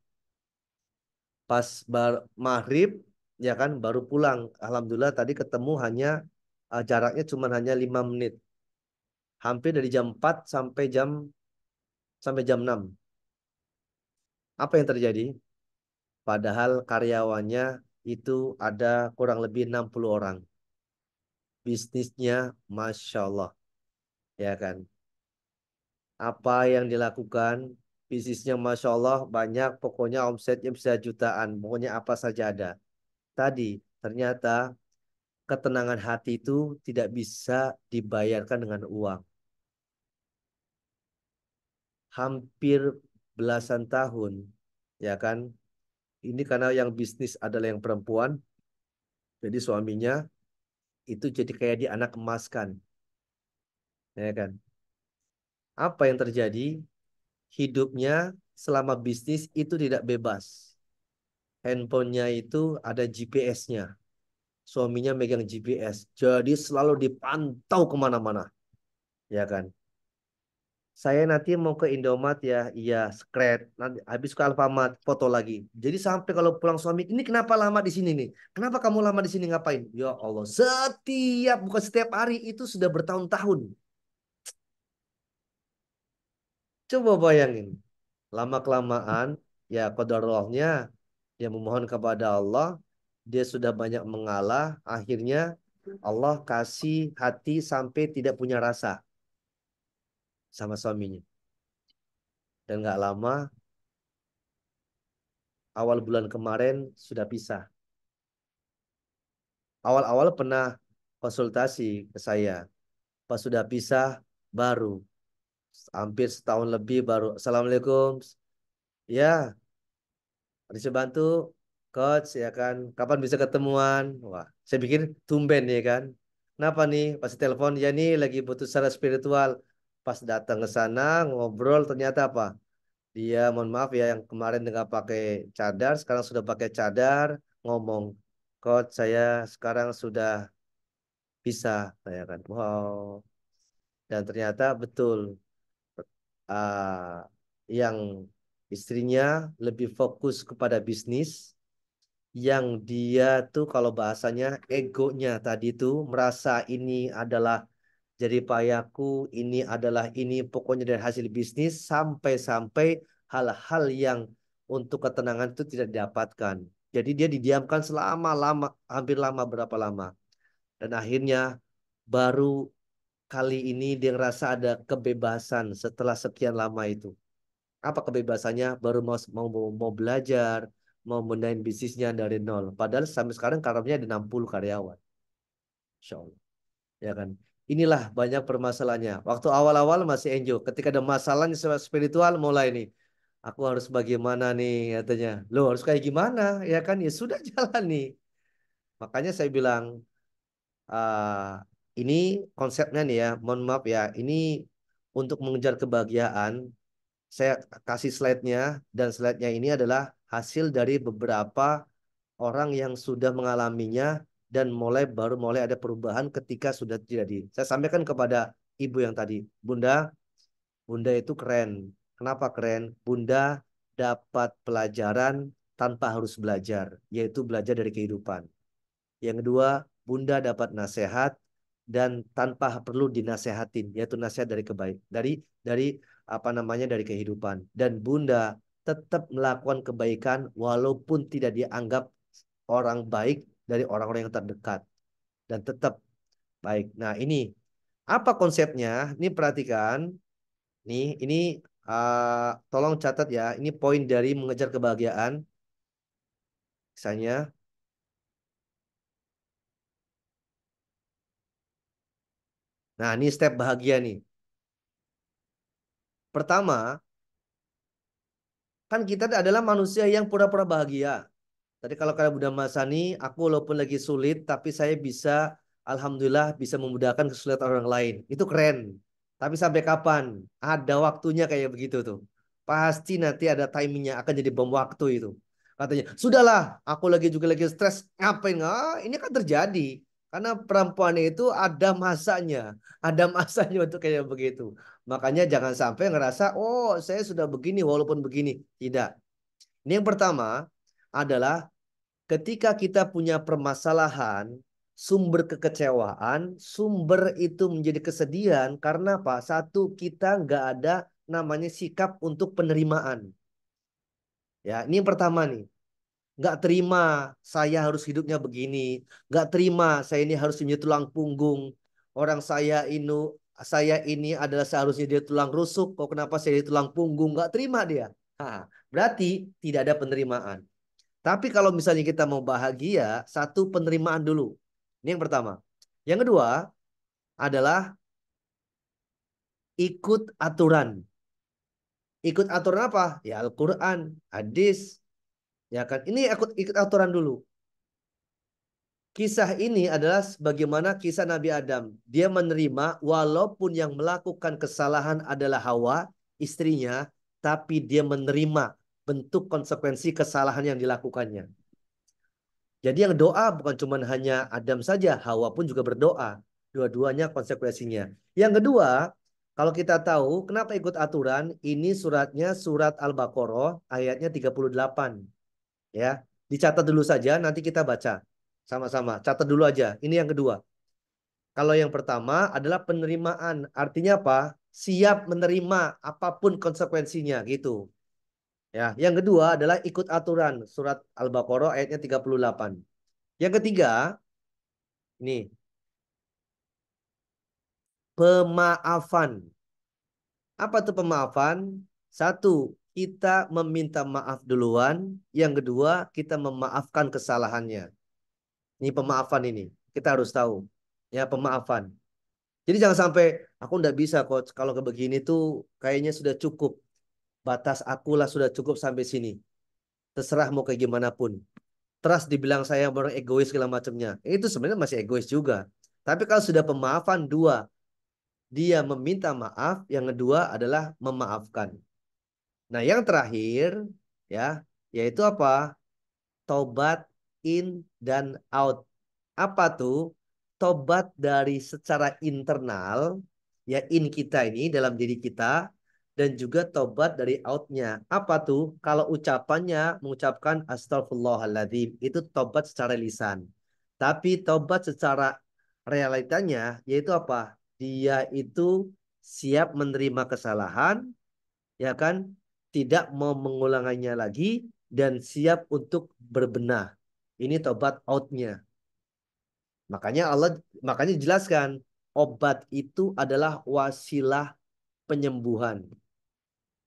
Pas maghrib ya kan baru pulang. Alhamdulillah tadi ketemu hanya jaraknya cuma hanya 5 menit. Hampir dari jam 4 sampai jam 6. Apa yang terjadi? Padahal karyawannya itu ada kurang lebih 60 orang. Bisnisnya Masya Allah. Ya kan? Apa yang dilakukan? bisnisnya Masya Allah banyak, pokoknya omsetnya bisa jutaan, pokoknya apa saja ada. Tadi ternyata ketenangan hati itu tidak bisa dibayarkan dengan uang. Hampir belasan tahun, ya kan? Ini karena yang bisnis adalah yang perempuan, jadi suaminya itu jadi kayak dianak emaskan, ya kan? Apa yang terjadi? Hidupnya selama bisnis itu tidak bebas. Handphonenya itu ada GPS-nya. Suaminya megang GPS, jadi selalu dipantau kemana-mana, ya kan? Saya nanti mau ke Indomaret ya, iya, skret. Nanti habis ke Alfamart, foto lagi. Jadi sampai kalau pulang suami, ini kenapa lama di sini nih? Kenapa kamu lama di sini ngapain? Ya Allah, bukan setiap hari itu sudah bertahun-tahun. Coba bayangin, lama kelamaan, ya qadarullah-nya, dia memohon kepada Allah, dia sudah banyak mengalah, akhirnya Allah kasih hati sampai tidak punya rasa sama suaminya. Dan nggak lama, awal bulan kemarin sudah pisah. Awal-awal pernah konsultasi ke saya. Pas sudah pisah, baru. Hampir setahun lebih baru. Assalamualaikum. Ya, bisa bantu. Coach, ya kan. Kapan bisa ketemuan? Wah, saya pikir tumben ya kan. Kenapa nih? Pas telepon, ya nih lagi butuh secara spiritual. Pas datang ke sana, ngobrol, ternyata apa? Dia, mohon maaf ya, yang kemarin nggak pakai cadar, sekarang sudah pakai cadar, ngomong. Coach, saya sekarang sudah bisa, saya kan. Wow. Dan ternyata betul, ah, yang istrinya lebih fokus kepada bisnis, yang dia tuh kalau bahasanya egonya tadi tuh merasa ini adalah jadi payaku, ini adalah ini, pokoknya dari hasil bisnis sampai-sampai hal-hal yang untuk ketenangan itu tidak didapatkan. Jadi dia didiamkan selama lama, hampir lama berapa lama. Dan akhirnya baru kali ini dia ngerasa ada kebebasan setelah sekian lama itu. Apa kebebasannya? Baru mau belajar, mau mendain bisnisnya dari nol. Padahal sampai sekarang karyawannya ada 60 karyawan. Insya Allah. Ya kan? Inilah banyak permasalahannya. Waktu awal-awal masih enjoy. Ketika ada masalahnya spiritual mulai nih. Aku harus bagaimana nih katanya. Lo harus kayak gimana? Ya kan? Ya sudah jalan nih. Makanya saya bilang, ah, ini konsepnya nih ya, mohon maaf ya, ini untuk mengejar kebahagiaan, saya kasih slide-nya, dan slide-nya ini adalah hasil dari beberapa orang yang sudah mengalaminya dan baru mulai ada perubahan ketika sudah terjadi. Saya sampaikan kepada ibu yang tadi, Bunda, Bunda itu keren. Kenapa keren? Bunda dapat pelajaran tanpa harus belajar, yaitu belajar dari kehidupan. Yang kedua, Bunda dapat nasihat dan tanpa perlu dinasehatin, yaitu nasihat dari dari apa namanya dari kehidupan. Dan Bunda tetap melakukan kebaikan walaupun tidak dianggap orang baik dari orang-orang yang terdekat dan tetap baik. Nah, ini apa konsepnya? Ini perhatikan. Ini tolong catat ya. Ini poin dari mengejar kebahagiaan. Misalnya, nah ini step bahagia nih. Pertama, kan kita adalah manusia yang pura-pura bahagia. Tadi kalau kata Bunda Masani, aku walaupun lagi sulit, tapi saya bisa, alhamdulillah, bisa memudahkan kesulitan orang lain. Itu keren. Tapi sampai kapan? Ada waktunya kayak begitu tuh. Pasti nanti ada timingnya, akan jadi bom waktu itu. Katanya, sudahlah, aku lagi stres. Ngapain? Ini kan terjadi. Karena perempuan itu ada masanya. Ada masanya untuk kayak begitu. Makanya jangan sampai ngerasa, oh saya sudah begini walaupun begini. Tidak. Ini yang pertama adalah ketika kita punya permasalahan, sumber kekecewaan, sumber itu menjadi kesedihan karena apa? Satu, kita nggak ada namanya sikap untuk penerimaan. Ya, ini yang pertama nih. Nggak terima saya harus hidupnya begini. Nggak terima saya ini harus punya tulang punggung. Orang saya ini saya ini adalah seharusnya dia tulang rusuk, kok kenapa saya tulang punggung? Nggak terima dia. Berarti tidak ada penerimaan. Tapi kalau misalnya kita mau bahagia, satu penerimaan dulu. Ini yang pertama. Yang kedua adalah ikut aturan. Ikut aturan apa? Ya Al-Quran, hadis. Ya kan? Ini ikut aturan dulu. Kisah ini adalah bagaimana kisah Nabi Adam. Dia menerima walaupun yang melakukan kesalahan adalah Hawa, istrinya, tapi dia menerima bentuk konsekuensi kesalahan yang dilakukannya. Jadi yang doa bukan cuma hanya Adam saja, Hawa pun juga berdoa. Dua-duanya konsekuensinya. Yang kedua, kalau kita tahu kenapa ikut aturan, ini suratnya surat Al-Baqarah ayatnya 38. Ya, dicatat dulu saja, nanti kita baca sama-sama. Catat dulu aja. Ini yang kedua. Kalau yang pertama adalah penerimaan. Artinya apa? Siap menerima apapun konsekuensinya gitu. Ya, yang kedua adalah ikut aturan. Surat Al-Baqarah ayatnya 38. Yang ketiga, ini pemaafan. Apa tuh pemaafan? Satu, kita meminta maaf duluan. Yang kedua, kita memaafkan kesalahannya. Ini pemaafan ini. Kita harus tahu. Ya, pemaafan. Jadi jangan sampai aku nggak bisa coach. Kalau ke begini tuh kayaknya sudah cukup. Batas akulah sudah cukup sampai sini. Terserah mau kayak gimana pun. Terus dibilang saya orang egois segala macamnya. Itu sebenarnya masih egois juga. Tapi kalau sudah pemaafan dua, dia meminta maaf, yang kedua adalah memaafkan. Nah, yang terakhir ya, yaitu apa? Tobat in dan out. Apa tuh? Tobat dari secara internal, ya in kita ini dalam diri kita, dan juga tobat dari outnya. Apa tuh? Kalau ucapannya mengucapkan astagfirullahaladzim, itu tobat secara lisan. Tapi tobat secara realitanya, yaitu apa? Dia itu siap menerima kesalahan, ya kan? Tidak mau mengulanginya lagi, dan siap untuk berbenah. Ini tobat outnya. Makanya jelaskan obat itu adalah wasilah penyembuhan.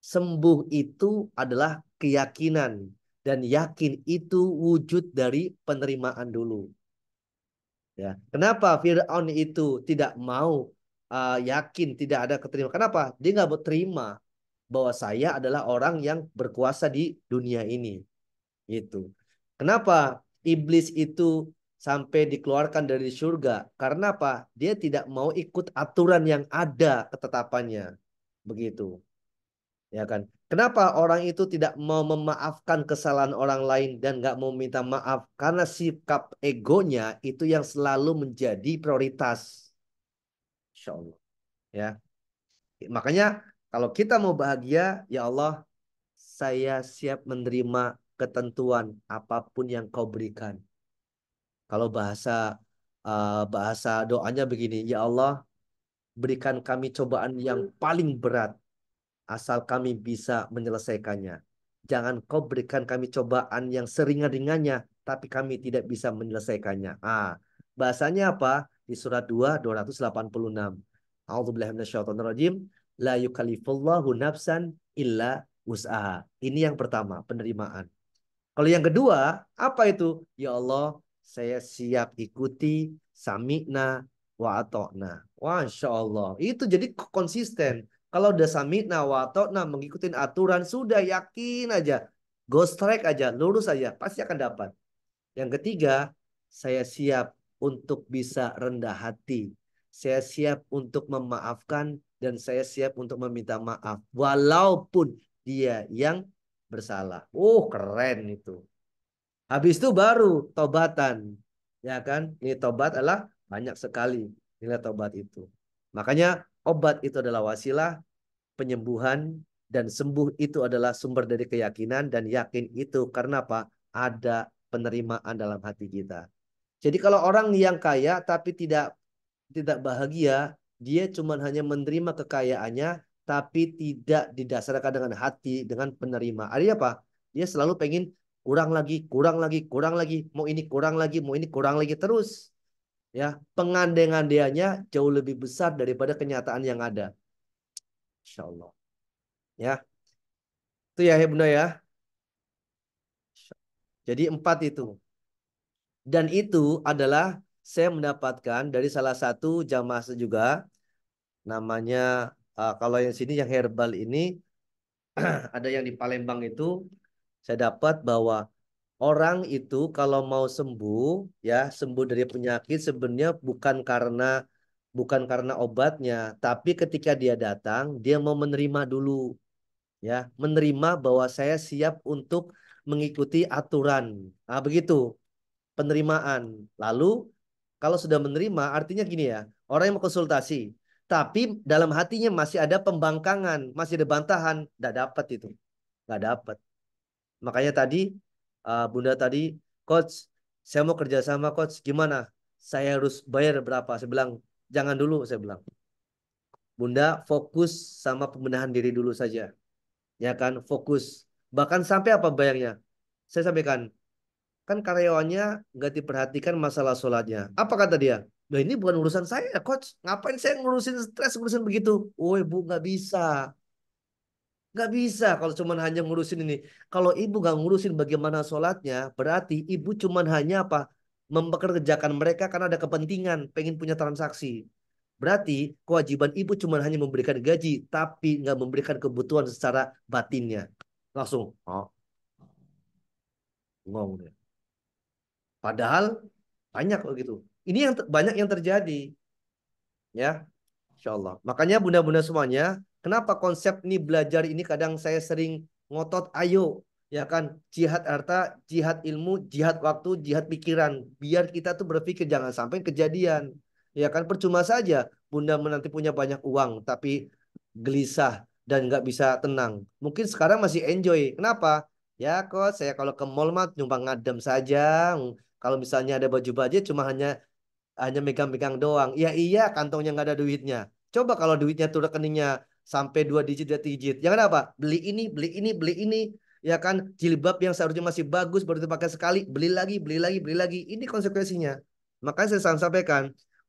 Sembuh itu adalah keyakinan dan yakin itu wujud dari penerimaan dulu. Ya, kenapa Fir'aun itu tidak mau yakin tidak ada keterima? Kenapa? Dia nggak mau terima bahwa saya adalah orang yang berkuasa di dunia ini. Itu. Kenapa iblis itu sampai dikeluarkan dari surga? Karena apa? Dia tidak mau ikut aturan yang ada ketetapannya. Begitu. Ya kan? Kenapa orang itu tidak mau memaafkan kesalahan orang lain dan nggak mau minta maaf? Karena sikap egonya itu yang selalu menjadi prioritas. Insya Allah. Ya. Makanya kalau kita mau bahagia, ya Allah, saya siap menerima ketentuan apapun yang kau berikan. Kalau bahasa doanya begini, ya Allah, berikan kami cobaan yang paling berat, asal kami bisa menyelesaikannya. Jangan kau berikan kami cobaan yang seringan-ringannya, tapi kami tidak bisa menyelesaikannya. Bahasanya apa? Di surat 2, 286. A'udzubillahi minasyaitonirrajim. La yukallifullahu nafsan illa wus'aha. Ini yang pertama, penerimaan. Kalau yang kedua, apa itu? Ya Allah, saya siap ikuti sami'na wa atokna. Masya Allah. Itu jadi konsisten. Kalau udah sami'na wa atokna mengikuti aturan, sudah yakin aja. Go strike aja, lurus aja. Pasti akan dapat. Yang ketiga, saya siap untuk bisa rendah hati. Saya siap untuk memaafkan dan saya siap untuk meminta maaf. Walaupun dia yang bersalah. Oh, keren itu. Habis itu baru tobatan. Ya kan? Ini tobat adalah banyak sekali nilai tobat itu. Makanya obat itu adalah wasilah penyembuhan dan sembuh itu adalah sumber dari keyakinan dan yakin itu karena apa? Ada penerimaan dalam hati kita. Jadi kalau orang yang kaya tapi tidak bahagia, dia cuma hanya menerima kekayaannya tapi tidak didasarkan dengan hati, dengan penerima. Artinya apa? Dia selalu pengen kurang lagi, kurang lagi, kurang lagi, mau ini kurang lagi, mau ini kurang lagi terus. Ya, pengandaian-andaiannya jauh lebih besar daripada kenyataan yang ada. Insya Allah. Ya, itu ya Bunda ya. Jadi 4 itu. Dan itu adalah saya mendapatkan dari salah satu jamaah juga. Namanya, kalau yang sini yang herbal ini, ada yang di Palembang itu, saya dapat bahwa orang itu kalau mau sembuh, ya sembuh dari penyakit sebenarnya bukan karena obatnya, tapi ketika dia datang, dia mau menerima dulu, ya menerima bahwa saya siap untuk mengikuti aturan. Nah, begitu penerimaan. Lalu kalau sudah menerima artinya gini ya, orang yang mau konsultasi, tapi dalam hatinya masih ada pembangkangan, masih ada bantahan, nggak dapat itu, nggak dapat. Makanya tadi Bunda tadi, coach, saya mau kerja sama coach, gimana? Saya harus bayar berapa? Saya bilang jangan dulu, saya bilang. Bunda fokus sama pembenahan diri dulu saja, ya kan? Fokus. Bahkan sampai apa bayarnya? Saya sampaikan, kan karyawannya nggak diperhatikan masalah sholatnya. Apa kata dia? Nah ini bukan urusan saya, coach. Ngapain saya ngurusin stres, ngurusin begitu? Oh ibu nggak bisa. Nggak bisa kalau cuma hanya ngurusin ini. Kalau ibu nggak ngurusin bagaimana sholatnya, berarti ibu cuma hanya apa? Mempekerjakan mereka karena ada kepentingan, pengen punya transaksi. Berarti kewajiban ibu cuma hanya memberikan gaji, tapi nggak memberikan kebutuhan secara batinnya. Langsung, oh, ngomong dia. Padahal banyak begitu. Ini yang banyak yang terjadi, ya. Insya Allah. Makanya bunda-bunda semuanya, kenapa konsep ini belajar ini kadang saya sering ngotot, ayo, ya kan, jihad harta, jihad ilmu, jihad waktu, jihad pikiran, biar kita tuh berpikir jangan sampai kejadian, ya kan, percuma saja bunda nanti punya banyak uang tapi gelisah dan nggak bisa tenang. Mungkin sekarang masih enjoy. Kenapa? Ya kok saya kalau ke mall mah numpang ngadem saja. Kalau misalnya ada baju baju cuma hanya megang-megang doang. Ya iya, kantongnya nggak ada duitnya. Coba kalau duitnya tuh rekeningnya sampai 2 digit, 3 digit. Jangan apa? Beli ini, beli ini, beli ini. Ya kan, jilbab yang seharusnya masih bagus baru dipakai sekali, beli lagi, beli lagi, beli lagi. Ini konsekuensinya. Makanya saya selalu sampaikan,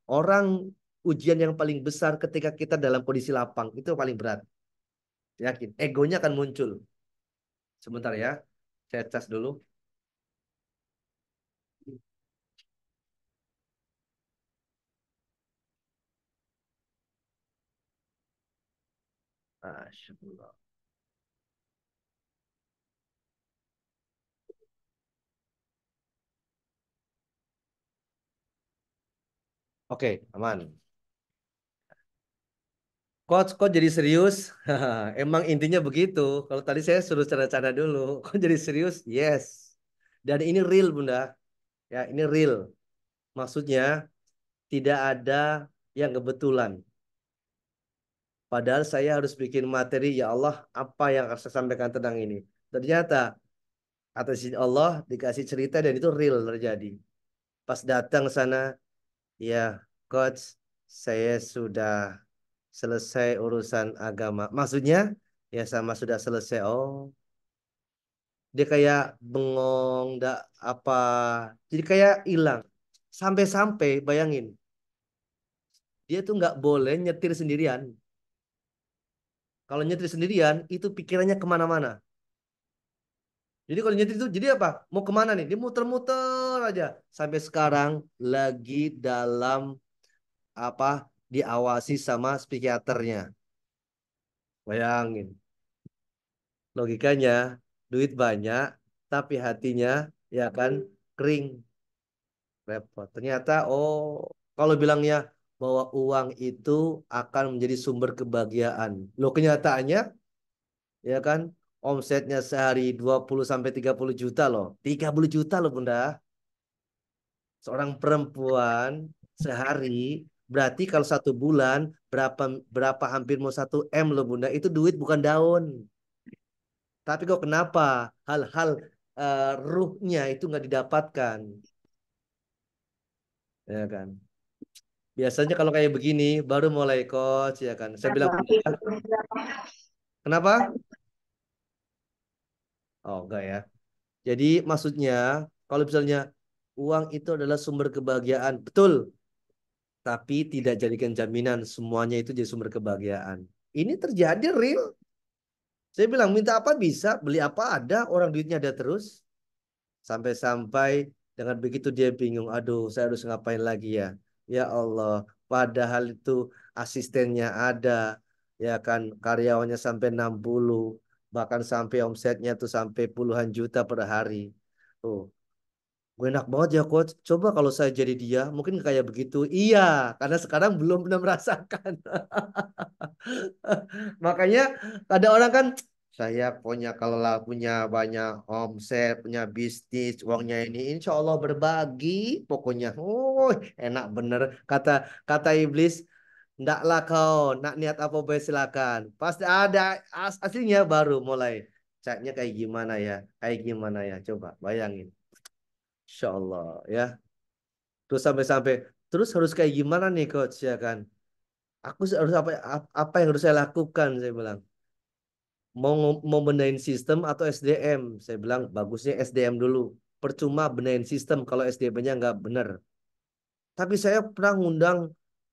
orang ujian yang paling besar ketika kita dalam kondisi lapang itu paling berat. Yakin, egonya akan muncul. Sebentar ya, saya cas dulu. Masya Allah. Oke, aman. Kok jadi serius? Emang intinya begitu. Kalau tadi saya suruh canda-canda dulu. Kok jadi serius? Yes. Dan ini real, Bunda. Ya, ini real. Maksudnya tidak ada yang kebetulan. Padahal saya harus bikin materi, ya Allah, apa yang harus saya sampaikan tentang ini. Ternyata atas izin Allah dikasih cerita dan itu real terjadi. Pas datang sana, ya, coach, saya sudah selesai urusan agama. Maksudnya, ya sama sudah selesai. Oh, dia kayak bengong, ndak apa. Jadi kayak hilang. Sampai-sampai, bayangin, dia tuh nggak boleh nyetir sendirian. Kalau nyetir sendirian, itu pikirannya kemana-mana. Jadi kalau nyetir itu, jadi apa? Mau kemana nih? Dia muter-muter aja. Sampai sekarang lagi dalam apa? Diawasi sama psikiaternya. Bayangin. Logikanya, duit banyak, tapi hatinya ya kan kering, repot. Ternyata, oh, kalau bilangnya bahwa uang itu akan menjadi sumber kebahagiaan. Loh kenyataannya, ya kan, omsetnya sehari 20 sampai 30 juta loh. 30 juta loh, Bunda. Seorang perempuan sehari berarti kalau 1 bulan berapa berapa hampir mau 1 M loh, Bunda. Itu duit bukan daun. Tapi kok kenapa hal-hal ruhnya itu nggak didapatkan, ya kan? Biasanya kalau kayak begini baru mulai coach, ya kan? Saya bilang, kenapa? Oh enggak ya. Jadi maksudnya kalau misalnya uang itu adalah sumber kebahagiaan, betul. tapi tidak jadikan jaminan semuanya itu jadi sumber kebahagiaan. Ini terjadi real. Saya bilang minta apa bisa, beli apa ada, orang duitnya ada terus. Sampai-sampai dengan begitu dia bingung, aduh saya harus ngapain lagi ya. Ya Allah, padahal itu asistennya ada, ya kan karyawannya sampai 60, bahkan sampai omsetnya tuh sampai puluhan juta per hari. Tuh, gue enak banget ya coach. Coba kalau saya jadi dia, mungkin kayak begitu. Iya, karena sekarang belum pernah merasakan. Makanya ada orang kan saya punya kalau lah punya banyak omset, punya bisnis, uangnya ini insya Allah berbagi. Pokoknya, oh enak bener kata kata iblis. Ndaklah kau nak niat apa baik silakan. Pasti ada aslinya baru mulai. Caknya kayak gimana ya? Kayak gimana ya? Coba bayangin. Insya Allah ya. Terus sampai-sampai terus harus kayak gimana nih coach ya kan? Aku harus apa yang harus saya lakukan saya bilang. Mau benahin sistem atau SDM? Saya bilang bagusnya SDM dulu. Percuma benahin sistem kalau SDM-nya nggak benar. Tapi saya pernah ngundang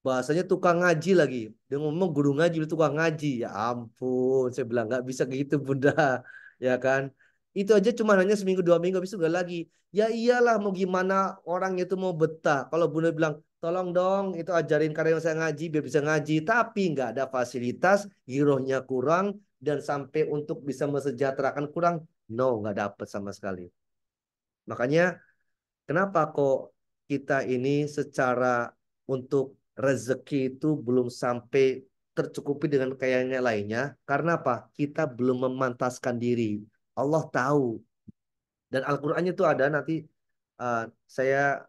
bahasanya tukang ngaji lagi. Dia ngomong guru ngaji, tukang ngaji. Ya ampun, saya bilang nggak bisa gitu Bunda. Ya kan? Itu aja cuma hanya seminggu 2 minggu, habis itu nggak lagi. Ya iyalah mau gimana orang itu mau betah. Kalau Bunda bilang, tolong dong itu ajarin karyawan saya ngaji biar bisa ngaji. Tapi nggak ada fasilitas, girohnya kurang, dan sampai untuk bisa mesejahterakan kurang. No, nggak dapet sama sekali. Makanya kenapa kok kita ini secara untuk rezeki itu belum sampai tercukupi dengan kayaknya lainnya? Karena apa? Kita belum memantaskan diri. Allah tahu. Dan Al-Qur'annya itu ada nanti uh, saya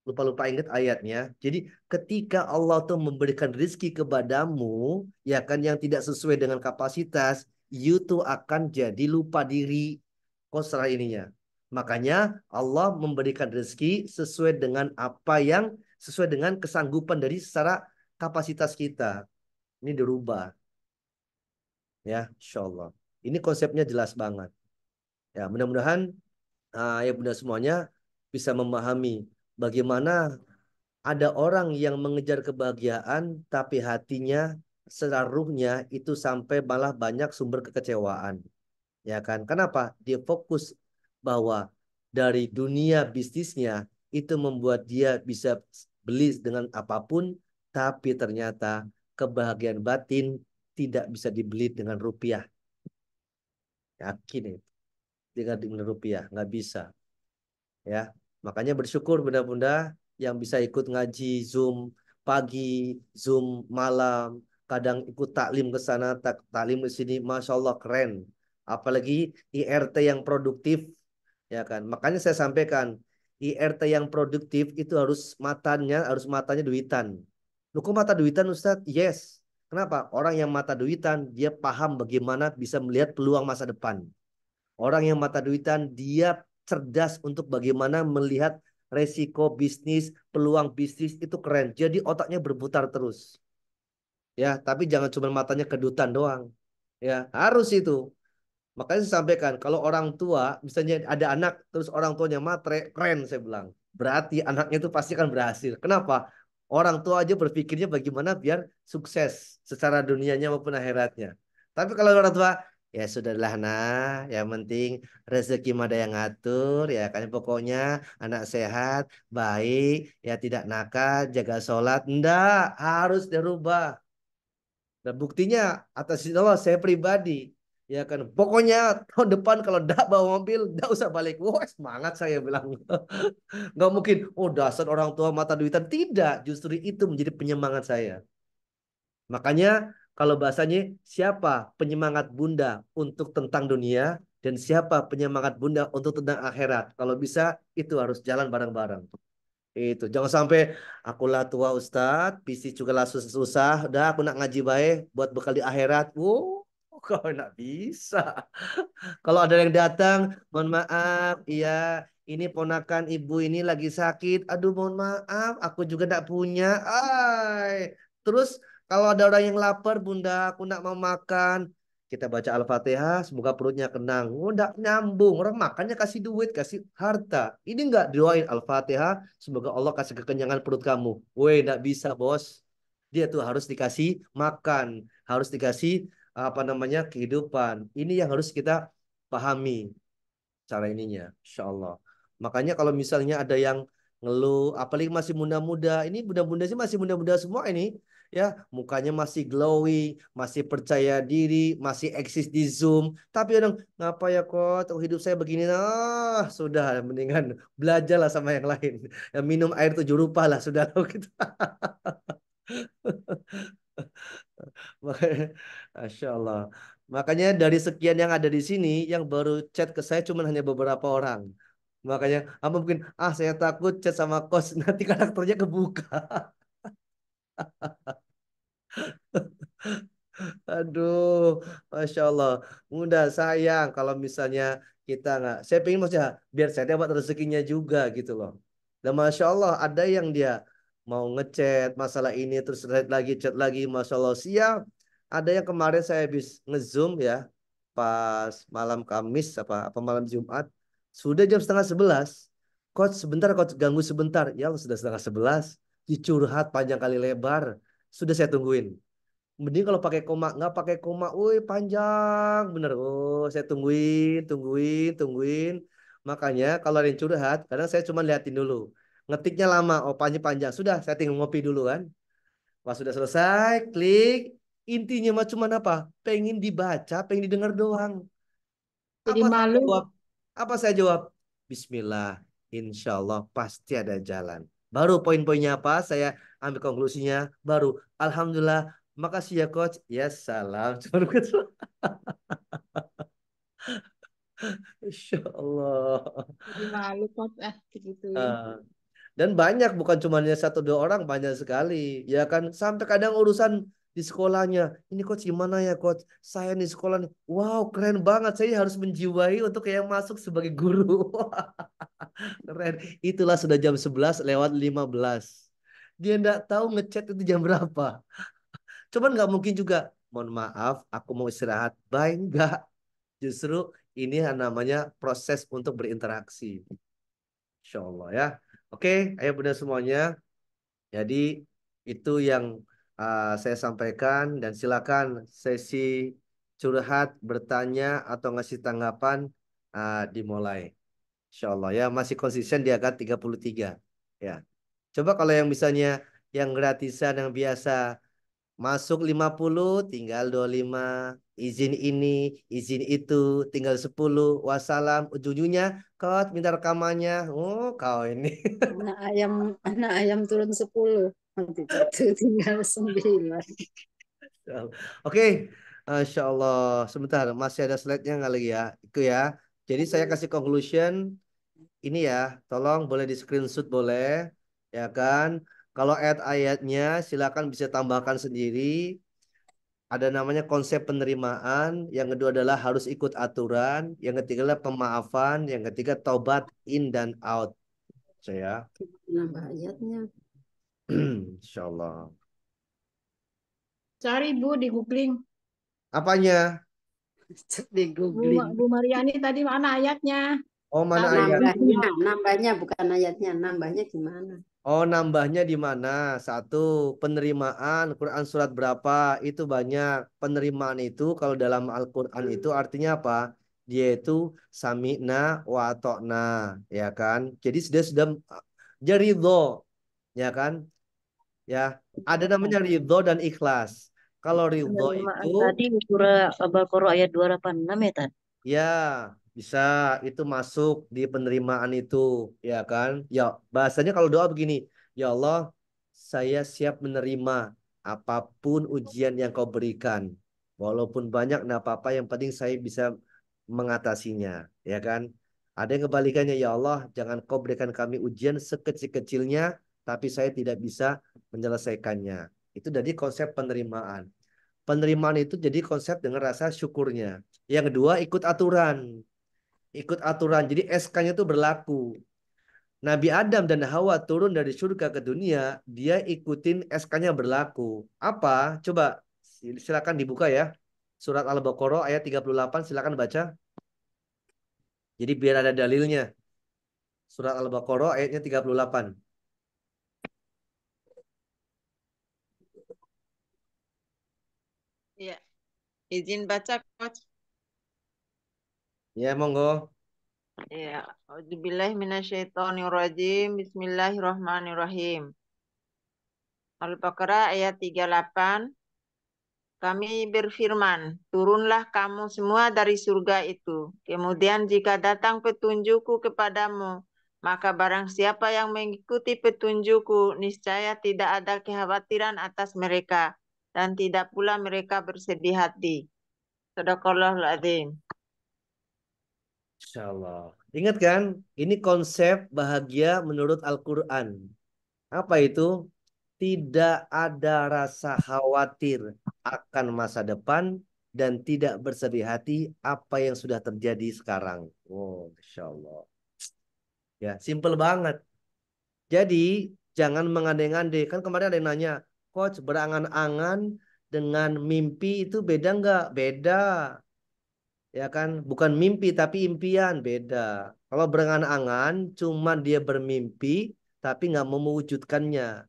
lupa-lupa ingat ayatnya. Jadi ketika Allah tuh memberikan rezeki kepadamu, ya kan yang tidak sesuai dengan kapasitas, you tuh akan jadi lupa diri. Kosra ininya. Makanya Allah memberikan rezeki sesuai dengan apa yang sesuai dengan kesanggupan dari secara kapasitas kita. Ini dirubah ya, insya Allah. Ini konsepnya jelas banget. Ya, mudah-mudahan ya bunda semuanya bisa memahami bagaimana ada orang yang mengejar kebahagiaan tapi hatinya secara ruhnya itu sampai malah banyak sumber kekecewaan. Ya kan? Kenapa? Dia fokus bahwa dari dunia bisnisnya itu membuat dia bisa beli dengan apapun, tapi ternyata kebahagiaan batin tidak bisa dibeli dengan rupiah. Yakin itu. Dengan rupiah, nggak bisa. Ya, makanya bersyukur bunda-bunda yang bisa ikut ngaji Zoom pagi, Zoom malam, kadang ikut taklim ke sana, taklim ke sini, masya Allah keren. Apalagi IRT yang produktif, ya kan. Makanya saya sampaikan IRT yang produktif itu harus matanya duitan. Lu kok mata duitan Ustadz? Yes. Kenapa? Orang yang mata duitan dia paham bagaimana bisa melihat peluang masa depan. Orang yang mata duitan dia cerdas untuk bagaimana melihat resiko bisnis, peluang bisnis itu keren. Jadi otaknya berputar terus. Ya, tapi jangan cuma matanya kedutan doang. Ya, harus itu. Makanya saya sampaikan, kalau orang tua, misalnya ada anak, terus orang tuanya matre, keren saya bilang. Berarti anaknya itu pasti akan berhasil. Kenapa? Orang tua aja berpikirnya bagaimana biar sukses secara dunianya maupun akhiratnya. Tapi kalau orang tua, ya sudahlah nah, yang penting rezeki mah ada yang ngatur, ya kan pokoknya anak sehat, baik, ya tidak nakal, jaga sholat. Enggak, harus dirubah. Dan buktinya atas izin Allah saya pribadi ya kan pokoknya tahun depan kalau ndak bawa mobil ndak usah balik. Wah semangat saya bilang. Nggak mungkin oh dasar orang tua mata duitan, tidak, justru itu menjadi penyemangat saya. Makanya kalau bahasanya siapa penyemangat bunda untuk tentang dunia dan siapa penyemangat bunda untuk tentang akhirat, kalau bisa itu harus jalan bareng-bareng. Itu jangan sampai akulah tua Ustadz, bisnis juga lah susah-susah, udah aku nak ngaji baik buat bekal di akhirat. Wow, kau nak bisa. Kalau ada yang datang, mohon maaf, iya, ini ponakan ibu ini lagi sakit. Aduh, mohon maaf, aku juga tidak punya. Ay, terus kalau ada orang yang lapar, bunda, aku nak mau makan. Kita baca Al-Fatihah, semoga perutnya kenang. Oh, enggak nyambung. Orang makannya kasih duit, kasih harta. Ini enggak doain Al-Fatihah, semoga Allah kasih kekenyangan perut kamu. Weh, enggak bisa, Bos. Dia tuh harus dikasih makan, harus dikasih apa namanya kehidupan. Ini yang harus kita pahami cara ininya, insya Allah. Makanya kalau misalnya ada yang ngeluh, apalagi masih muda-muda, ini muda-muda sih masih muda-muda semua ini, ya mukanya masih glowing, masih percaya diri, masih eksis di Zoom, tapi orang ngapa ya kok hidup saya begini, sudah mendingan belajarlah sama yang lain, ya, minum air 7 rupa lah sudah gitu. Makanya, Masya Allah. Makanya dari sekian yang ada di sini, yang baru chat ke saya cuma hanya beberapa orang. Makanya, apa mungkin, saya takut chat sama kos, nanti karakternya kebuka. Aduh, Masya Allah. Mudah sayang kalau misalnya kita nggak. Saya pengen maksudnya biar saya dapat rezekinya juga gitu loh. Dan Masya Allah ada yang dia mau ngechat masalah ini terus chat lagi Masya Allah siap. Ada yang kemarin saya habis ngezoom ya pas malam Kamis apa malam Jumat sudah jam setengah 11. Coach sebentar coach ganggu sebentar. Ya sudah setengah 11. Dicurhat panjang kali lebar. Sudah saya tungguin. Mending kalau pakai koma, nggak pakai koma, woi panjang bener. Oh, saya tungguin, tungguin, tungguin. Makanya kalau ada yang curhat, kadang saya cuma liatin dulu. Ngetiknya lama, oh panjang panjang. Sudah, saya tinggal ngopi dulu kan. Pas sudah selesai, klik. Intinya mah cuma apa? Pengen dibaca, pengen didengar doang. Jadi Apa saya malu. jawab? Apa saya jawab? Bismillah, insya Allah pasti ada jalan. Baru poin-poinnya apa? Saya ambil konklusinya. Baru, Alhamdulillah, makasih ya coach. Ya salam. Cuma begitu. Insya Allah. Jadi malu kok digituin. Ah. Dan banyak, bukan cuma satu dua orang, banyak sekali. Ya kan, sampai kadang urusan di sekolahnya. Ini coach gimana ya coach? Saya di sekolah nih. Wow, keren banget. Saya harus menjiwai untuk yang masuk sebagai guru. Keren. Itulah sudah jam 11 lewat 15. Dia enggak tahu ngechat itu jam berapa. Cuman nggak mungkin juga. Mohon maaf, aku mau istirahat. Bye, enggak. Justru ini yang namanya proses untuk berinteraksi. Insya Allah ya. Oke, ayo benar semuanya. Jadi itu yang saya sampaikan dan silakan sesi curhat, bertanya atau ngasih tanggapan dimulai. Insya Allah ya masih konsisten di angka 33 ya. Coba kalau yang misalnya yang gratisan yang biasa masuk 50 tinggal 25 izin ini izin itu tinggal 10 wassalam ujung-ujungnya kau minta rekamannya oh kau ini. Anak ayam turun 10. Nanti jatuh tinggal 9. Oke, Insya Allah. Sebentar, masih ada slide-nya nggak lagi ya? Itu ya. Jadi saya kasih conclusion ini ya. Tolong boleh di screenshot boleh, ya kan? Kalau ayat-ayatnya silakan bisa tambahkan sendiri. Ada namanya konsep penerimaan. Yang kedua adalah harus ikut aturan. Yang ketiga adalah pemaafan. Yang ketiga taubat in dan out. Saya, Nambah ayatnya. Insya Allah. Cari Bu di googling. Apanya? Di googling. Bu Mariani tadi mana ayatnya? Oh, mana Tahu. ayat? Nambahnya bukan ayatnya. Nambahnya gimana? Oh, nambahnya di mana? Satu, penerimaan Quran surat berapa? Itu banyak. Penerimaan itu kalau dalam Al-Quran itu artinya apa? Dia itu sami'na wa atokna, ya kan? Jadi dia ridho, ya kan? Ya, ada namanya ridho dan ikhlas. Kalau ridho itu Penerimaan tadi surah Al-Baqarah ayat 286 ya tadi. ya, bisa itu masuk di penerimaan itu, ya kan? Ya, bahasanya kalau doa begini, ya Allah, saya siap menerima apapun ujian yang kau berikan. Walaupun banyak, nah apa-apa yang penting saya bisa mengatasinya, ya kan? Ada yang kebalikannya, ya Allah, jangan kau berikan kami ujian sekecil-kecilnya, tapi saya tidak bisa menyelesaikannya. Itu dari konsep penerimaan. Penerimaan itu jadi konsep dengan rasa syukurnya. Yang kedua, ikut aturan. Ikut aturan. Jadi SK-nya itu berlaku. Nabi Adam dan Hawa turun dari surga ke dunia, dia ikutin SK-nya berlaku. Apa? Coba silakan dibuka ya. Surat Al-Baqarah ayat 38, silakan baca. Jadi biar ada dalilnya. Surat Al-Baqarah ayatnya 38. Ya, izin baca, Coach. Ya, monggo. Ya, Auzubillahi minasyaitonirrajim. Bismillahirrahmanirrahim. Al-Baqarah ayat 38. Kami berfirman, turunlah kamu semua dari surga itu. Kemudian jika datang petunjukku kepadamu, maka barang siapa yang mengikuti petunjukku, niscaya tidak ada kekhawatiran atas mereka, dan tidak pula mereka bersedih hati. Sadaqallahul adzim. Insyaallah. Ingat kan, ini konsep bahagia menurut Al-Quran. Apa itu? Tidak ada rasa khawatir akan masa depan dan tidak bersedih hati apa yang sudah terjadi sekarang. Oh, Masya Allah. Ya, simple banget. Jadi, jangan mengandai-andai. Kan kemarin ada yang nanya, Coach, berangan-angan dengan mimpi itu beda nggak? Beda. Ya kan, bukan mimpi tapi impian, beda. Kalau berangan-angan, cuma dia bermimpi tapi nggak mau mewujudkannya.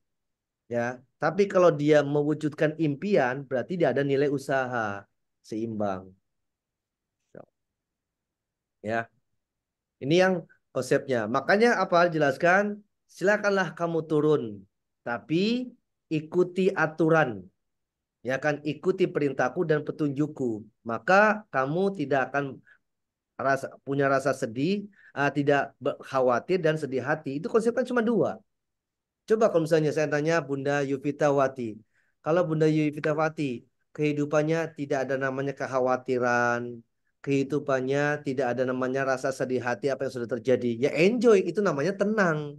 Ya, tapi kalau dia mewujudkan impian, berarti dia ada nilai usaha seimbang. Ya, ini yang konsepnya. Makanya apa? Jelaskan, silakanlah kamu turun, tapi ikuti aturan. Ya kan, ikuti perintahku dan petunjukku. Maka kamu tidak akan punya rasa sedih, tidak khawatir dan sedih hati. Itu konsepnya cuma dua. Coba kalau misalnya saya tanya Bunda Yuvitawati, kalau Bunda Yuvitawati kehidupannya tidak ada namanya kekhawatiran, kehidupannya tidak ada namanya rasa sedih hati apa yang sudah terjadi, ya enjoy, itu namanya tenang.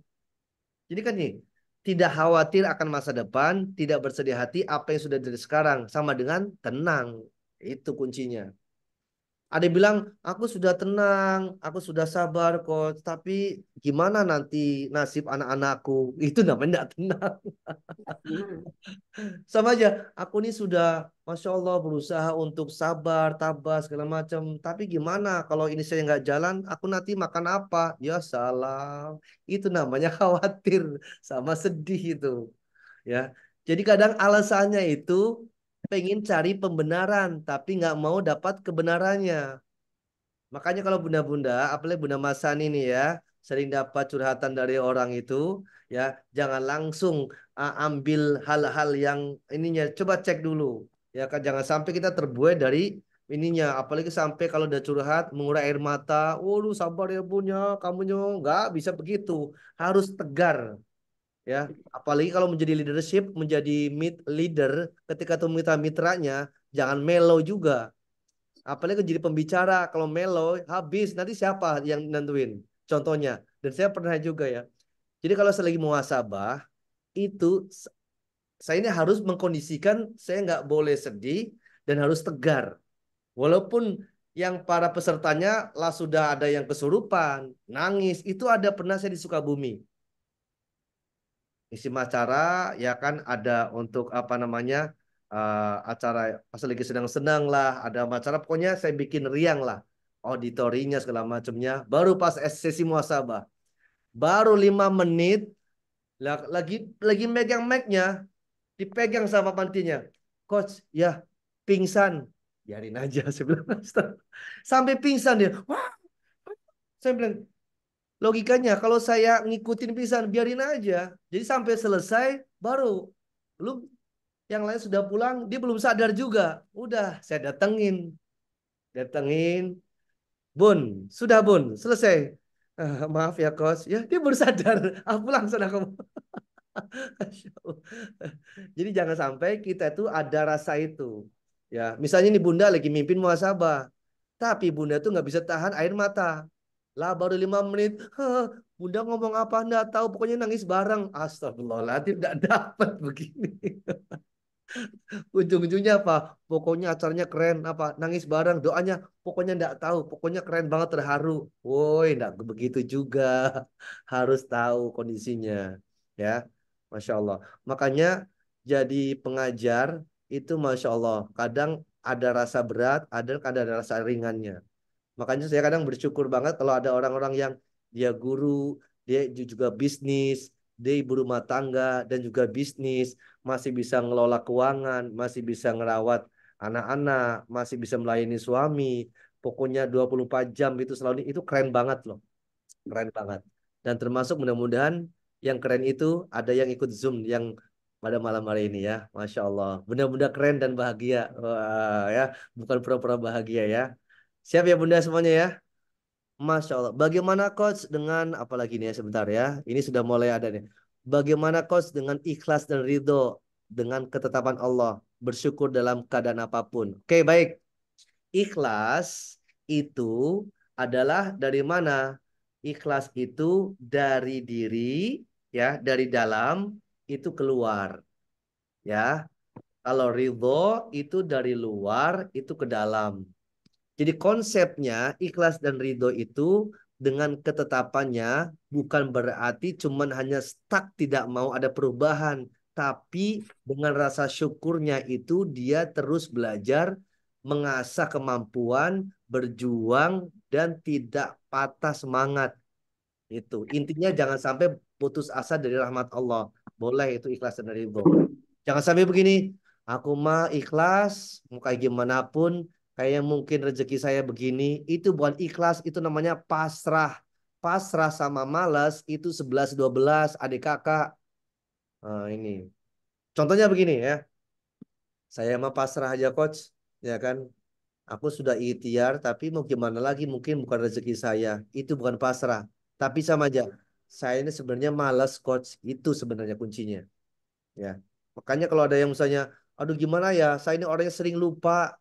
Jadi kan nih, tidak khawatir akan masa depan, tidak bersedih hati apa yang sudah dari sekarang, sama dengan tenang. Itu kuncinya. Ada yang bilang, aku sudah tenang, aku sudah sabar kok, tapi gimana nanti nasib anak-anakku? Itu namanya tidak tenang. Sama aja, aku ini sudah, Masya Allah, berusaha untuk sabar, tabah, segala macam. Tapi gimana kalau ini saya nggak jalan, aku nanti makan apa? Ya salam. Itu namanya khawatir, sama sedih itu. Ya, jadi kadang alasannya itu pengen cari pembenaran, tapi nggak mau dapat kebenarannya. Makanya kalau bunda-bunda, apalagi Bunda Masani nih ya, sering dapat curhatan dari orang itu, ya jangan langsung ambil hal-hal yang ininya. Coba cek dulu, ya kan jangan sampai kita terbuai dari ininya. Apalagi sampai kalau udah curhat mengurai air mata, waduh sabar ya punya, kamunya nggak bisa begitu, harus tegar, ya. Apalagi kalau menjadi leadership, menjadi leader, ketika itu mitra-mitranya, jangan mellow juga. Apalagi jadi pembicara, kalau melo habis nanti siapa yang nentuin? Contohnya, dan saya pernah juga ya. Jadi kalau saya lagi muhasabah itu saya ini harus mengkondisikan saya nggak boleh sedih dan harus tegar. Walaupun yang para pesertanya lah sudah ada yang kesurupan, nangis, itu ada pernah saya di Sukabumi. Isi acara ya kan ada untuk apa namanya acara pas lagi sedang-sedang lah ada acara pokoknya saya bikin riang lah auditorinya segala macamnya baru pas sesi muhasabah baru 5 menit lagi megang mic-nya dipegang sama pantinya coach ya pingsan biarin aja saya bilang sampai pingsan dia wah saya bilang logikanya kalau saya ngikutin pisan biarin aja. Jadi sampai selesai baru lu yang lain sudah pulang, dia belum sadar juga. Udah saya datengin. Datengin, Bun, sudah Bun, selesai. Maaf ya Kos. Ya, dia baru sadar. Pulang sana kamu. Jadi jangan sampai kita itu ada rasa itu. Ya, misalnya nih Bunda lagi mimpin muhasabah. Tapi Bunda tuh nggak bisa tahan air mata. Lah baru 5 menit. Bunda ngomong apa enggak tahu. Pokoknya nangis bareng. Astagfirullahaladzim. Tidak dapat begini. Ujung-ujungnya apa? Pokoknya acaranya keren. Apa? Nangis bareng. Doanya pokoknya enggak tahu. Pokoknya keren banget terharu. Woi, enggak begitu juga. Harus tahu kondisinya. Ya. Masya Allah. Makanya jadi pengajar itu Masya Allah. Kadang ada rasa berat, ada rasa ringannya. Makanya saya kadang bersyukur banget kalau ada orang-orang yang dia guru, dia juga bisnis, dia ibu rumah tangga dan juga bisnis, masih bisa ngelola keuangan, masih bisa ngerawat anak-anak, masih bisa melayani suami. Pokoknya 24 jam itu selalu itu keren banget loh. Keren banget. Dan termasuk mudah-mudahan yang keren itu ada yang ikut Zoom yang pada malam hari ini ya. Masya Allah. Benar-benar keren dan bahagia. Wah, ya, bukan pura-pura bahagia ya. Siap ya Bunda semuanya ya. Masya Allah. Bagaimana coach dengan apalagi nih ya sebentar ya. Ini sudah mulai ada nih. Bagaimana coach dengan ikhlas dan ridho dengan ketetapan Allah. Bersyukur dalam keadaan apapun. Oke baik. Ikhlas itu adalah dari mana? Ikhlas itu dari diri ya, dari dalam itu keluar ya. Kalau ridho itu dari luar itu ke dalam. Jadi konsepnya ikhlas dan ridho itu dengan ketetapannya bukan berarti cuman hanya stuck tidak mau ada perubahan. Tapi dengan rasa syukurnya itu dia terus belajar, mengasah kemampuan, berjuang, dan tidak patah semangat. Itu intinya jangan sampai putus asa dari rahmat Allah. Boleh itu ikhlas dan ridho. Jangan sampai begini. Aku mah ikhlas, mau kayak gimana pun, kayak mungkin rezeki saya begini. Itu bukan ikhlas, itu namanya pasrah. Pasrah sama malas itu 11-12 adik kakak. Nah, ini. Contohnya begini ya. Saya mah pasrah aja coach. Ya kan. Aku sudah ikhtiar, tapi mau gimana lagi? Mungkin bukan rezeki saya. Itu bukan pasrah. Tapi sama aja. Saya ini sebenarnya malas coach. Itu sebenarnya kuncinya. Ya. Makanya kalau ada yang misalnya, aduh gimana ya, saya ini orangnya sering lupa.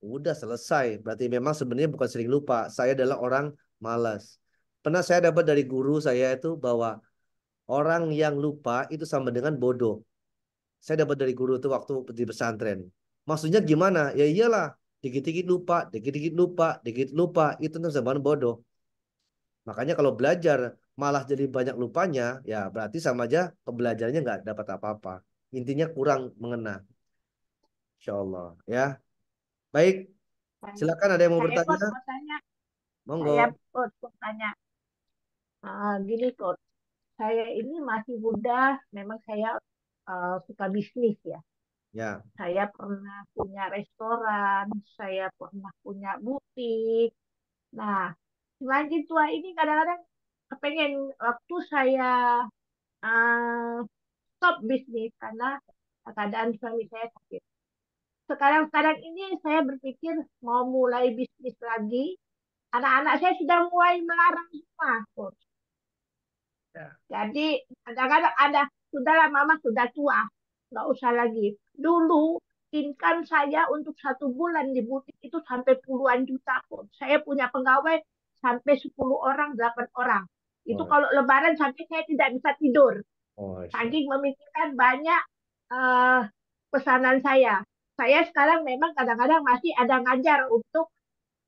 Udah selesai. Berarti memang sebenarnya bukan sering lupa. Saya adalah orang malas. Pernah saya dapat dari guru saya itu bahwa orang yang lupa itu sama dengan bodoh. Saya dapat dari guru itu waktu di pesantren. Maksudnya gimana? Ya iyalah. Dikit-dikit lupa, dikit-dikit lupa, dikit lupa. Itu sama dengan bodoh. Makanya kalau belajar malah jadi banyak lupanya, ya berarti sama aja pembelajarannya nggak dapat apa-apa. Intinya kurang mengena. Insya Allah. Ya. Baik. Saya, Silakan ada yang mau saya bertanya? coach mau tanya, saya Monggo. coach mau tanya. Gini coach, saya ini masih muda, memang saya suka bisnis ya. Ya. Saya pernah punya restoran, saya pernah punya butik. Nah, semakin tua ini kadang-kadang kepengen waktu saya uh, stop bisnis karena keadaan suami saya sakit. Sekarang-sekarang ini saya berpikir mau mulai bisnis lagi. Anak-anak saya sudah mulai melarang semua, coach. Ya. Jadi kadang-kadang ada, sudahlah mama sudah tua, nggak usah lagi. Dulu income saya untuk 1 bulan di butik itu sampai puluhan juta, coach. Saya punya pegawai sampai 10 orang, 8 orang. Itu Oh, kalau lebaran sampai saya tidak bisa tidur. oh, Saking memikirkan banyak eh, pesanan saya. Saya sekarang memang kadang-kadang masih ada ngajar untuk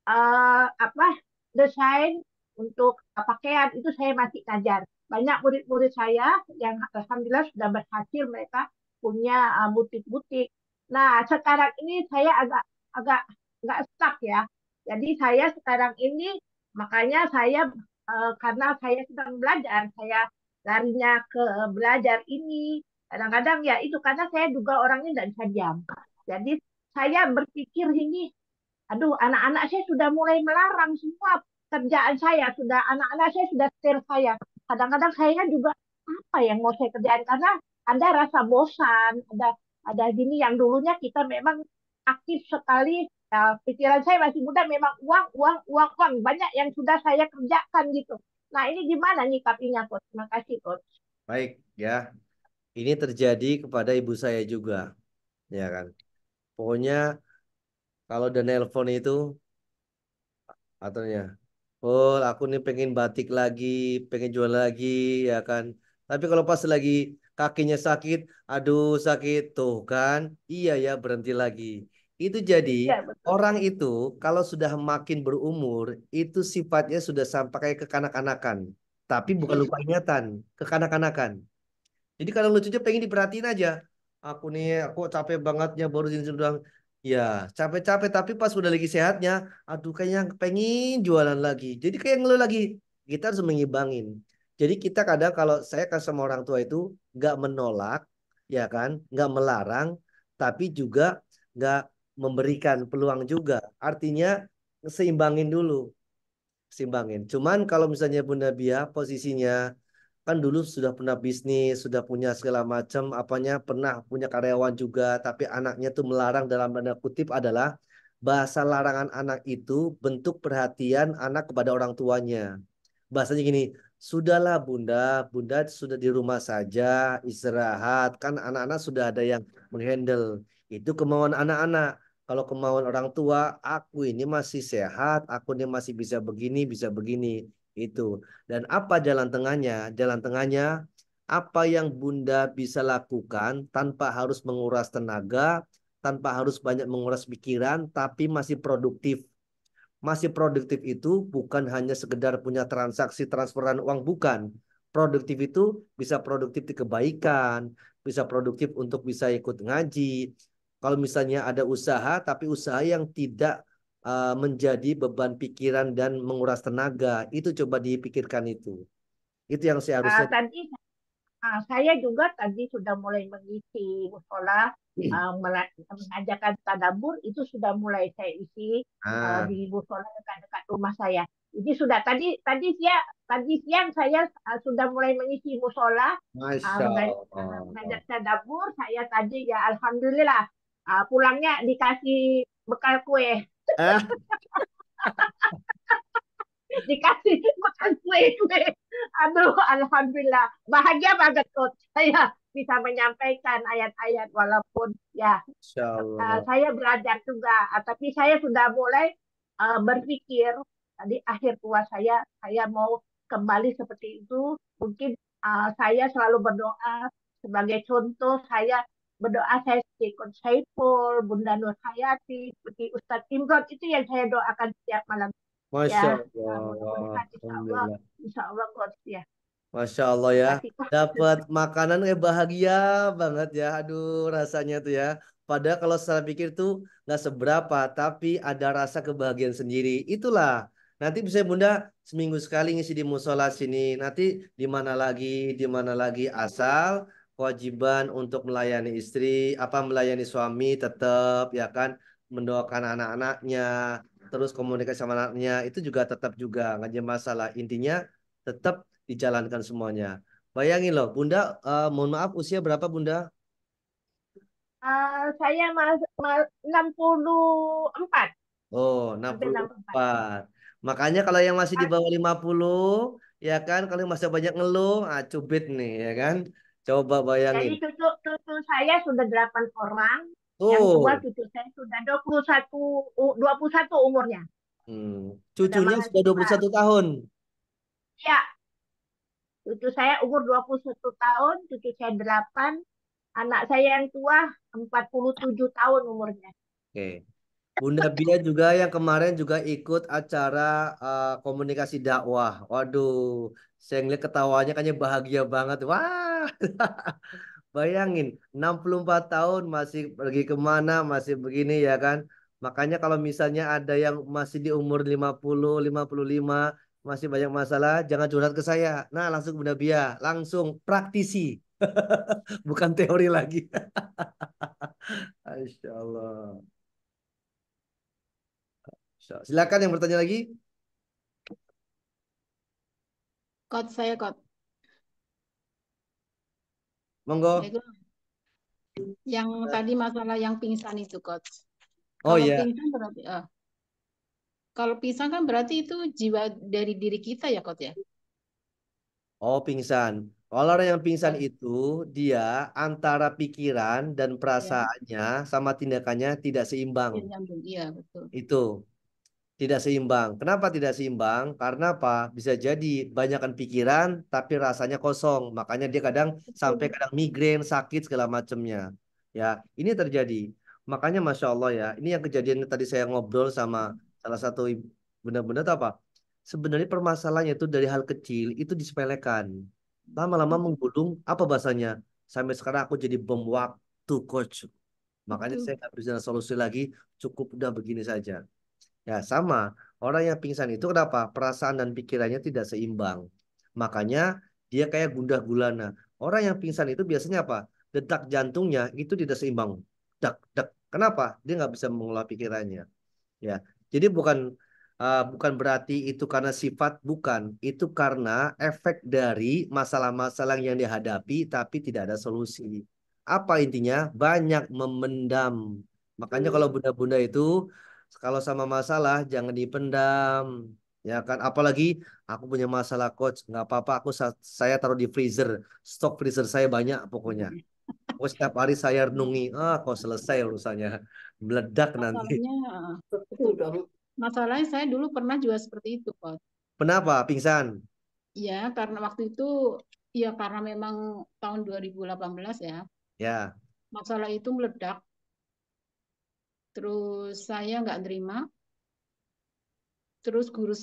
apa desain untuk pakaian itu saya masih ngajar. Banyak murid-murid saya yang alhamdulillah sudah berhasil mereka punya butik-butik. Nah, sekarang ini saya agak agak agak stuck ya. Jadi saya sekarang ini makanya saya karena saya sedang belajar, saya larinya ke belajar ini. Kadang-kadang ya itu karena saya juga orangnya tidak bisa diam. Jadi saya berpikir ini aduh, anak-anak saya sudah mulai melarang semua kerjaan saya. Sudah anak-anak saya sudah setir saya. Kadang-kadang saya juga apa yang mau saya kerjain karena ada rasa bosan, ada gini yang dulunya kita memang aktif sekali. Ya, pikiran saya masih muda memang uang, uang, uang, uang. Banyak yang sudah saya kerjakan gitu. Nah, ini gimana nyikapinya, Coach? Terima kasih, Coach. baik ya. Ini terjadi kepada ibu saya juga, ya kan. Pokoknya kalau udah nelpon itu katanya, oh aku nih pengen batik lagi, pengen jual lagi, ya kan. Tapi kalau pas lagi kakinya sakit, aduh sakit tuh kan, iya ya berhenti lagi. Itu jadi Ya, betul. orang itu kalau sudah makin berumur, itu sifatnya sudah sampai kayak kekanak-kanakan. Tapi bukan lupa ingatan, kekanak-kanakan. Jadi kadang lucunya pengen diperhatiin aja. Aku nih, aku capek bangetnya baru ini sudah. Ya, capek-capek tapi pas udah lagi sehatnya, aduh kayaknya pengen jualan lagi. Jadi kayak ngeluh lagi. Kita harus mengimbangin. Jadi kita kadang kalau saya kan sama orang tua itu nggak menolak, ya kan, nggak melarang, tapi juga nggak memberikan peluang juga. Artinya seimbangin dulu, seimbangin. Cuman kalau misalnya Bunda Bia posisinya kan dulu sudah pernah bisnis, sudah punya segala macam, apanya pernah punya karyawan juga, tapi anaknya tuh melarang dalam tanda kutip adalah bahasa larangan anak itu bentuk perhatian anak kepada orang tuanya. Bahasanya gini, sudahlah Bunda, Bunda sudah di rumah saja, istirahat, kan anak-anak sudah ada yang menghandle. Itu kemauan anak-anak. Kalau kemauan orang tua, aku ini masih sehat, aku ini masih bisa begini, bisa begini. Itu. Dan apa jalan tengahnya? Jalan tengahnya apa yang Bunda bisa lakukan tanpa harus menguras tenaga, tanpa harus banyak menguras pikiran, tapi masih produktif. Masih produktif itu bukan hanya sekedar punya transaksi transferan uang, bukan. Produktif itu bisa produktif di kebaikan, bisa produktif untuk bisa ikut ngaji. Kalau misalnya ada usaha, tapi usaha yang tidak menjadi beban pikiran dan menguras tenaga, itu coba dipikirkan itu. Itu yang seharusnya. Tadi saya juga tadi sudah mulai mengisi musola, mengajarkan tadabbur itu sudah mulai saya isi Ah, di musola dekat-dekat rumah saya. Jadi sudah tadi siang saya sudah mulai mengisi musola, Masya mengajar Allah. tadabbur. Saya tadi ya alhamdulillah pulangnya dikasih bekal kue, Eh, dikasih makan kue. Aduh, alhamdulillah. Bahagia banget kok saya bisa menyampaikan ayat-ayat walaupun ya Masya Allah. saya belajar juga, tapi saya sudah mulai berpikir di akhir tua saya mau kembali seperti itu. Mungkin saya selalu berdoa sebagai contoh saya berdoa saya seperti Coach Saiful, Bunda Nur Hayati, seperti Ustadz Imron itu yang saya doakan setiap malam. Masya Ya, Allah. mudah-mudahan Alhamdulillah. insya Allah coach ya. Masya Allah ya, Kasih coach. dapat makanan kayak bahagia banget ya. Aduh, rasanya tuh ya. Padahal kalau saya pikir tuh nggak seberapa, tapi ada rasa kebahagiaan sendiri. Itulah. Nanti bisa Bunda seminggu sekali ngisi di musola sini. Nanti di mana lagi asal kewajiban untuk melayani istri, apa melayani suami tetap ya kan, mendoakan anak-anaknya, terus komunikasi sama anaknya itu juga tetap juga nggak jadi masalah. Intinya tetap dijalankan semuanya. Bayangin loh, Bunda, mohon maaf usia berapa Bunda? Saya 64, Oh, hampir 64. 64. Makanya kalau yang masih di bawah 50, ya kan, kalau yang masih banyak ngeluh, cubit nih, ya kan. Coba bayangin. Jadi cucu saya sudah 8 orang, yang tua Tuh, cucu saya sudah 21 umurnya, sudah cucunya sudah mahasiswa. 21 tahun. Ya, cucu saya umur 21 tahun, cucu saya 8, anak saya yang tua 47 tahun umurnya. Oke. Bunda Bia juga yang kemarin juga ikut acara komunikasi dakwah. Waduh, saya ngeliat ketawanya kayaknya bahagia banget. Wah, bayangin, 64 tahun masih pergi kemana, masih begini ya kan. Makanya kalau misalnya ada yang masih di umur 50, 55, masih banyak masalah, jangan curhat ke saya. Nah, langsung Bunda Bia, langsung praktisi, bukan teori lagi. Masya Allah. Silakan yang bertanya lagi. Kot saya kot. Monggo. Itu yang tadi masalah yang pingsan itu kot. Oh Kalau ya, pingsan berarti kalau pingsan kan berarti itu jiwa dari diri kita ya kot ya. oh pingsan. Kalau orang yang pingsan Ya, itu dia antara pikiran dan ya, perasaannya sama tindakannya tidak seimbang. ya, nyambung. Iya betul. Itu tidak seimbang. Kenapa tidak seimbang? Karena apa? Bisa jadi banyakkan pikiran tapi rasanya kosong. Makanya dia kadang sampai Betul. kadang migrain, sakit segala macamnya. Ya, ini terjadi. Makanya Masya Allah ya, ini yang kejadian tadi saya ngobrol sama salah satu benar-benar apa? Sebenarnya permasalahannya itu dari hal kecil itu disepelekan. Lama-lama menggulung, apa bahasanya? Sampai sekarang aku jadi bom waktu, coach. Makanya Betul. saya nggak bisa solusi lagi, cukup udah begini saja. Ya sama, orang yang pingsan itu kenapa? Perasaan dan pikirannya tidak seimbang. Makanya dia kayak gundah gulana. Orang yang pingsan itu biasanya apa? Detak jantungnya itu tidak seimbang. Dak, dak. Kenapa? Dia nggak bisa mengelola pikirannya. Ya, jadi bukan berarti itu karena sifat, bukan. Itu karena efek dari masalah-masalah yang dihadapi, tapi tidak ada solusi. Apa intinya? Banyak memendam. Makanya kalau bunda-bunda itu kalau sama masalah jangan dipendam, ya kan? Apalagi aku punya masalah coach, nggak apa-apa. Saya taruh di freezer, stok freezer saya banyak pokoknya. Oh, setiap hari saya renungi, kok selesai urusannya, meledak nanti. Masalahnya, betul. Masalahnya saya dulu pernah juga seperti itu, Coach. Kenapa? Pingsan? Ya, karena waktu itu, ya karena memang tahun 2018 ya, Ya, masalah itu meledak. Terus saya nggak terima. Terus guru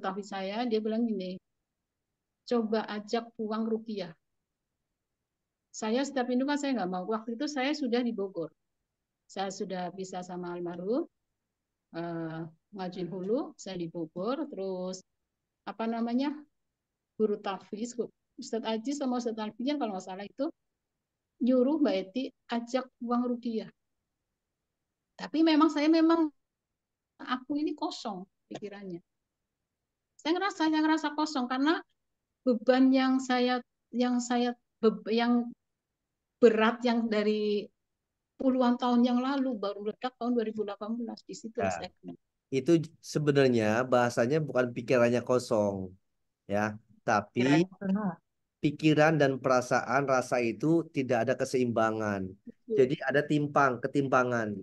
tahfiz saya, dia bilang gini, coba ajak uang rupiah. Saya setiap itu kan saya nggak mau. Waktu itu saya sudah di Bogor. Saya sudah bisa sama almarhum, eh, ngajuin hulu, saya di Bogor. Terus apa namanya, guru tahfiz, Ustadz Aji sama Ustadz Alfian kalau nggak salah itu nyuruh Mbak Eti ajak uang rupiah. Tapi memang aku ini kosong pikirannya. Saya ngerasa kosong karena beban yang berat yang dari puluhan tahun yang lalu baru meledak tahun 2018 di ya. situlah saya kena. Itu sebenarnya bahasanya bukan pikirannya kosong, ya, tapi Kiranya penuh. pikiran dan perasaan rasa itu tidak ada keseimbangan. Jadi ada ketimpangan,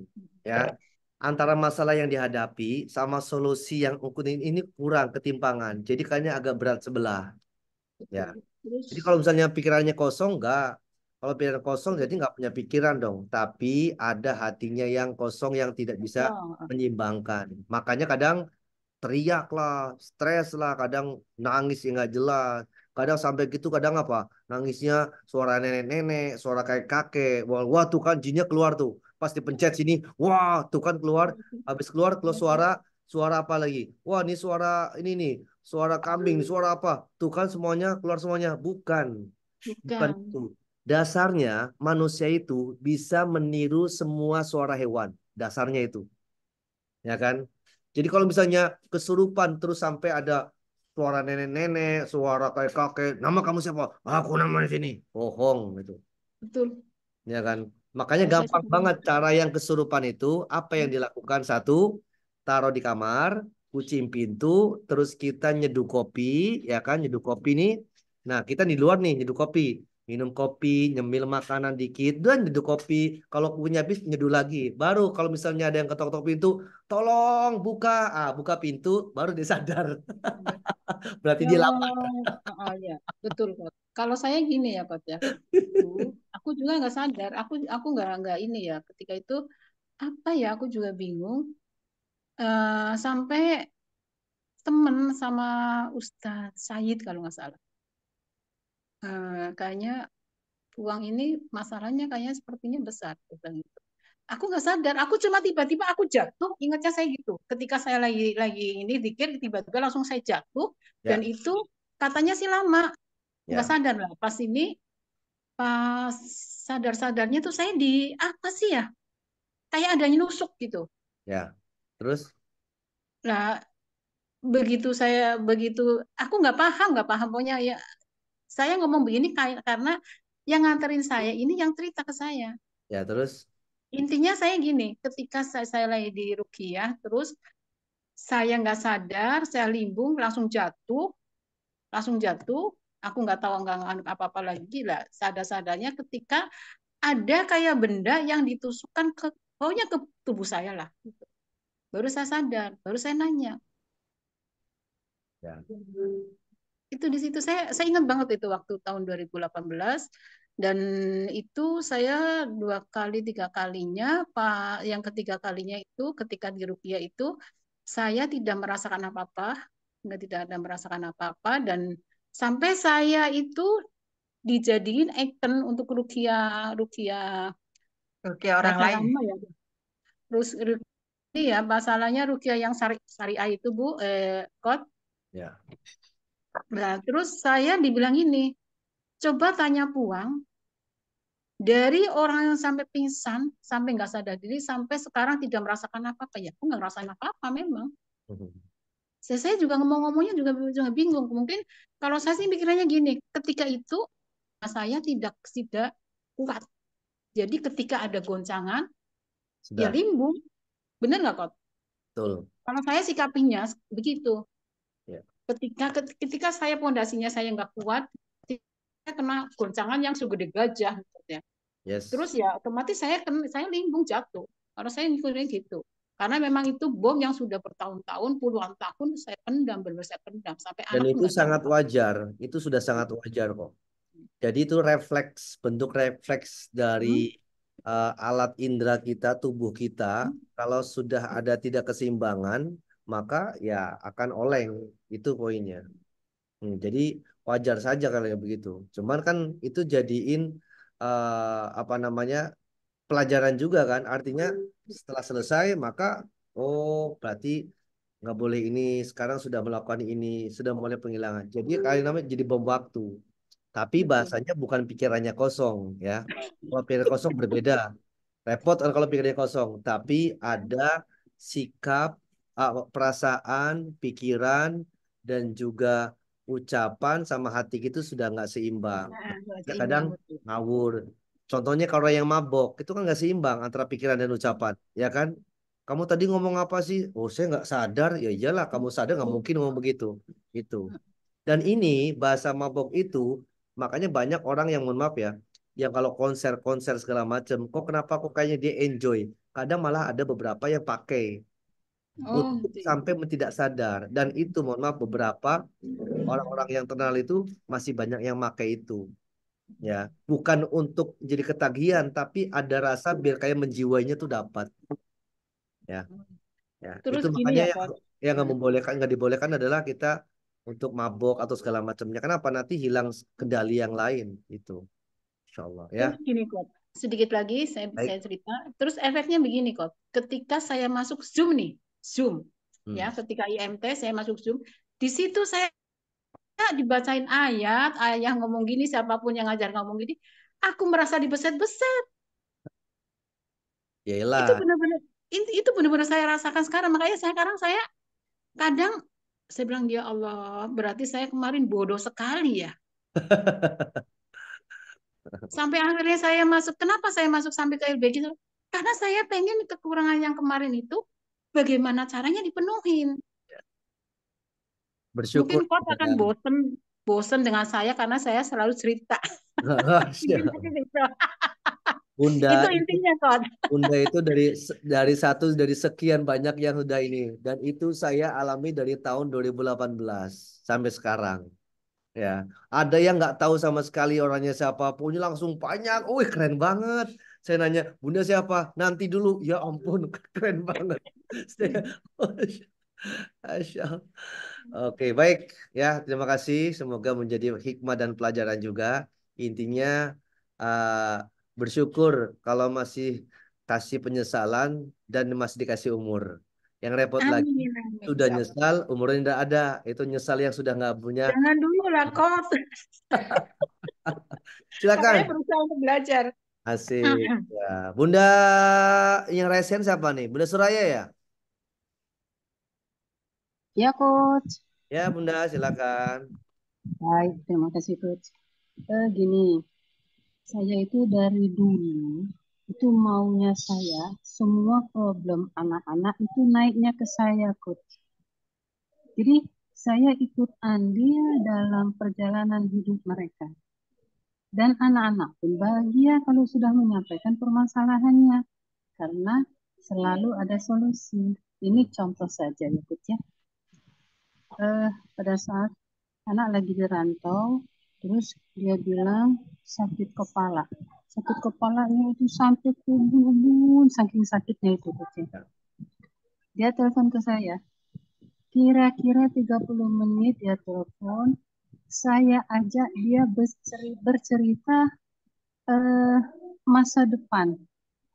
ya, antara masalah yang dihadapi sama solusi yang ini kurang ketimpangan. Jadi kayaknya agak berat sebelah, ya. Betul. Terus Jadi kalau misalnya pikirannya kosong, enggak. Kalau pikiran kosong, jadi nggak punya pikiran dong. Tapi ada hatinya yang kosong yang tidak bisa kosong. menyeimbangkan. Makanya kadang teriak lah, stres lah, kadang nangis yang nggak jelas. Kadang sampai gitu, kadang apa? Nangisnya suara nenek-nenek, suara kayak kakek. Wah, wah tuh kan jinnya keluar tuh. Pas dipencet sini, wah tuh kan keluar. Habis keluar, keluar suara, suara apa lagi? Wah, ini suara ini nih, suara kambing, suara apa? Tuh kan semuanya keluar semuanya. Bukan, bukan Bukan. itu. Dasarnya manusia itu bisa meniru semua suara hewan. Dasarnya itu, ya kan? Jadi kalau misalnya kesurupan terus sampai ada suara nenek-nenek, suara kayak kakek, nama kamu siapa? Aku nama di sini. Bohong itu, Betul. ya kan? Makanya Saya gampang setuju. banget cara yang kesurupan itu apa yang dilakukan satu, taruh di kamar, kucing pintu, terus kita nyeduh kopi, ya kan? Nyeduh kopi nih. Nah, kita di luar nih nyeduh kopi. Minum kopi, nyemil makanan dikit, dan nyeduh kopi. Kalau punya habis, nyeduh lagi. Baru kalau misalnya ada yang ketok-ketok pintu, tolong buka. Buka pintu, baru dia sadar. Berarti dia lapar. Ya, betul, Coach. Kalau saya gini ya, Coach ya. Aku juga nggak sadar. Aku nggak ini ya. Ketika itu apa ya? Aku juga bingung. Sampai temen sama Ustadz Said kalau nggak salah. Kayaknya uang ini masalahnya kayaknya sepertinya besar. Dia bilang gitu. Aku nggak sadar. Aku cuma tiba-tiba aku jatuh. Ingatnya saya gitu. Ketika saya lagi ini dikir tiba-tiba langsung saya jatuh dan Ya, itu katanya sih lama. Nggak ya, sadar lah. Pas sadar-sadarnya tuh saya di apa sih ya? Kayak ada yang nusuk gitu. ya. Terus, Lah begitu aku nggak paham pokoknya ya saya ngomong begini kayak karena yang nganterin saya ini yang cerita ke saya. ya, terus, Intinya saya gini, ketika saya lagi di Rukiah, terus saya nggak sadar, saya limbung, langsung jatuh. Aku nggak tahu nggak nganut apa-apa lagi lah. Sadar-sadarnya ketika ada kayak benda yang ditusukkan ke pokoknya ke tubuh saya lah. Baru saya sadar, baru saya nanya. ya, Itu di situ saya ingat banget itu waktu tahun 2018 dan itu saya dua kali tiga kalinya Pak yang ketiga kalinya itu ketika di Rukiah itu saya tidak merasakan apa-apa tidak ada merasakan apa-apa dan sampai saya itu dijadiin icon untuk Rukiah Rukiah Rukiah orang Bahasa lain. lama ya. Terus ini ya masalahnya rukiah yang syariah itu Bu, Kot. Ya. Nah, terus saya dibilang ini, coba tanya Puang, dari orang yang sampai pingsan, sampai nggak sadar diri, sampai sekarang tidak merasakan apa-apa. Ya, aku nggak ngerasain apa-apa memang. Saya juga ngomongnya juga bingung. Mungkin kalau saya sih pikirannya gini, ketika itu saya tidak kuat. Jadi ketika ada goncangan, ya Sudah. limbung. Benar nggak, Kot? Betul. Kalau saya sikapinya begitu. Ya. Ketika saya pondasinya saya nggak kuat, saya kena goncangan yang segede gajah. Gitu. Yes. Terus ya otomatis saya limbung jatuh. Karena saya ngikutin gitu. Karena memang itu bom yang sudah bertahun-tahun, puluhan tahun saya pendam, benar saya pendam sampai Dan anakku itu nggak tahu. sangat wajar. Itu sudah sangat wajar kok. Jadi itu bentuk refleks dari alat indera kita, tubuh kita. Kalau sudah ada tidak keseimbangan, maka ya akan oleng. Itu poinnya. Jadi wajar saja kalau begitu. Cuman kan itu jadiin apa namanya pelajaran juga kan. Artinya setelah selesai maka oh berarti nggak boleh ini. Sekarang sudah melakukan ini, sudah mulai penghilangan. Jadi kali namanya jadi bom waktu. Tapi Betul. bahasanya bukan pikirannya kosong ya. Kalau pikiran kosong berbeda. Repot kan kalau pikirannya kosong. Tapi ada sikap, perasaan, pikiran, dan juga ucapan sama hati itu sudah nggak seimbang. Nah, nggak Ya kadang seimbang betul. ngawur. Contohnya kalau yang mabok itu kan nggak seimbang antara pikiran dan ucapan, ya kan? Kamu tadi ngomong apa sih? Oh saya nggak sadar. Ya iyalah kamu sadar nggak mungkin ngomong begitu. Itu. Dan ini bahasa mabok itu makanya banyak orang yang mohon maaf ya, yang kalau konser-konser segala macam, kok kenapa kok kayaknya dia enjoy. Kadang malah ada beberapa yang pakai Oh, untuk gitu. sampai tidak sadar. Dan itu mohon maaf beberapa orang-orang yang terkenal itu masih banyak yang pakai itu. Ya, bukan untuk jadi ketagihan, tapi ada rasa biar kayak menjiwainya tuh dapat. Ya, ya. Terus Itu gini makanya ya, yang Kot. nggak dibolehkan adalah kita untuk mabok atau segala macamnya. Kenapa nanti hilang kendali yang lain itu, Insya Allah ya. Terus gini, Kot. Sedikit lagi Baik. saya cerita. Terus efeknya begini, Kot. Ketika saya masuk Zoom nih, Zoom. Ya, ketika IMT saya masuk Zoom, di situ saya dibacain ayat, ayah ngomong gini, siapapun yang ngajar ngomong gini, aku merasa dibeset-beset. Itu Yaelah. benar-benar itu benar-benar saya rasakan sekarang. Makanya sekarang saya kadang saya bilang ya Allah, berarti saya kemarin bodoh sekali ya. Sampai akhirnya saya masuk. Kenapa saya masuk sampai ke LBG? Karena saya pengen kekurangan yang kemarin itu bagaimana caranya dipenuhin. Mungkin Bersyukur. kau akan bosen dengan saya karena saya selalu cerita. Itu Bunda intinya kok. Bunda itu dari sekian banyak yang sudah ini, dan itu saya alami dari tahun 2018 sampai sekarang. Ya, ada yang nggak tahu sama sekali orangnya siapa, punya langsung banyak. Wih, keren banget. Saya nanya, Bunda siapa? Nanti dulu. Ya ampun, keren banget. Masya Allah. Oke, baik ya. Terima kasih. Semoga menjadi hikmah dan pelajaran juga. Intinya bersyukur kalau masih kasih penyesalan dan masih dikasih umur. Yang repot lagi Amin, amin. sudah Ya Allah. nyesal, umurnya tidak ada. Itu nyesal yang sudah nggak punya. Jangan dulu lah kok. Makanya Silakan. berusaha untuk belajar. Asik. Ya. Bunda yang resen siapa nih? Bunda Suraya ya? Ya, Coach. Ya, Bunda, silakan. Baik, terima kasih, Coach. Gini, saya itu dari dulu, itu maunya saya, semua problem anak-anak itu naiknya ke saya, Coach. Jadi, saya ikut andil dalam perjalanan hidup mereka. Dan anak-anak pun bahagia kalau sudah menyampaikan permasalahannya. Karena selalu ada solusi. Ini contoh saja, ya, Coach, ya. Pada saat anak lagi di rantau, terus dia bilang sakit kepala. Sakit kepalanya itu sampai ke ubun-ubun, saking sakitnya itu. Dia telepon ke saya. Kira-kira 30 menit dia telepon. Saya ajak dia bercerita masa depan.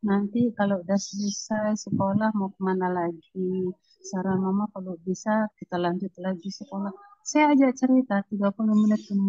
nanti kalau udah selesai sekolah mau kemana lagi? Saran mama kalau bisa kita lanjut lagi sekolah. Saya ajak cerita 30 menit kemudian.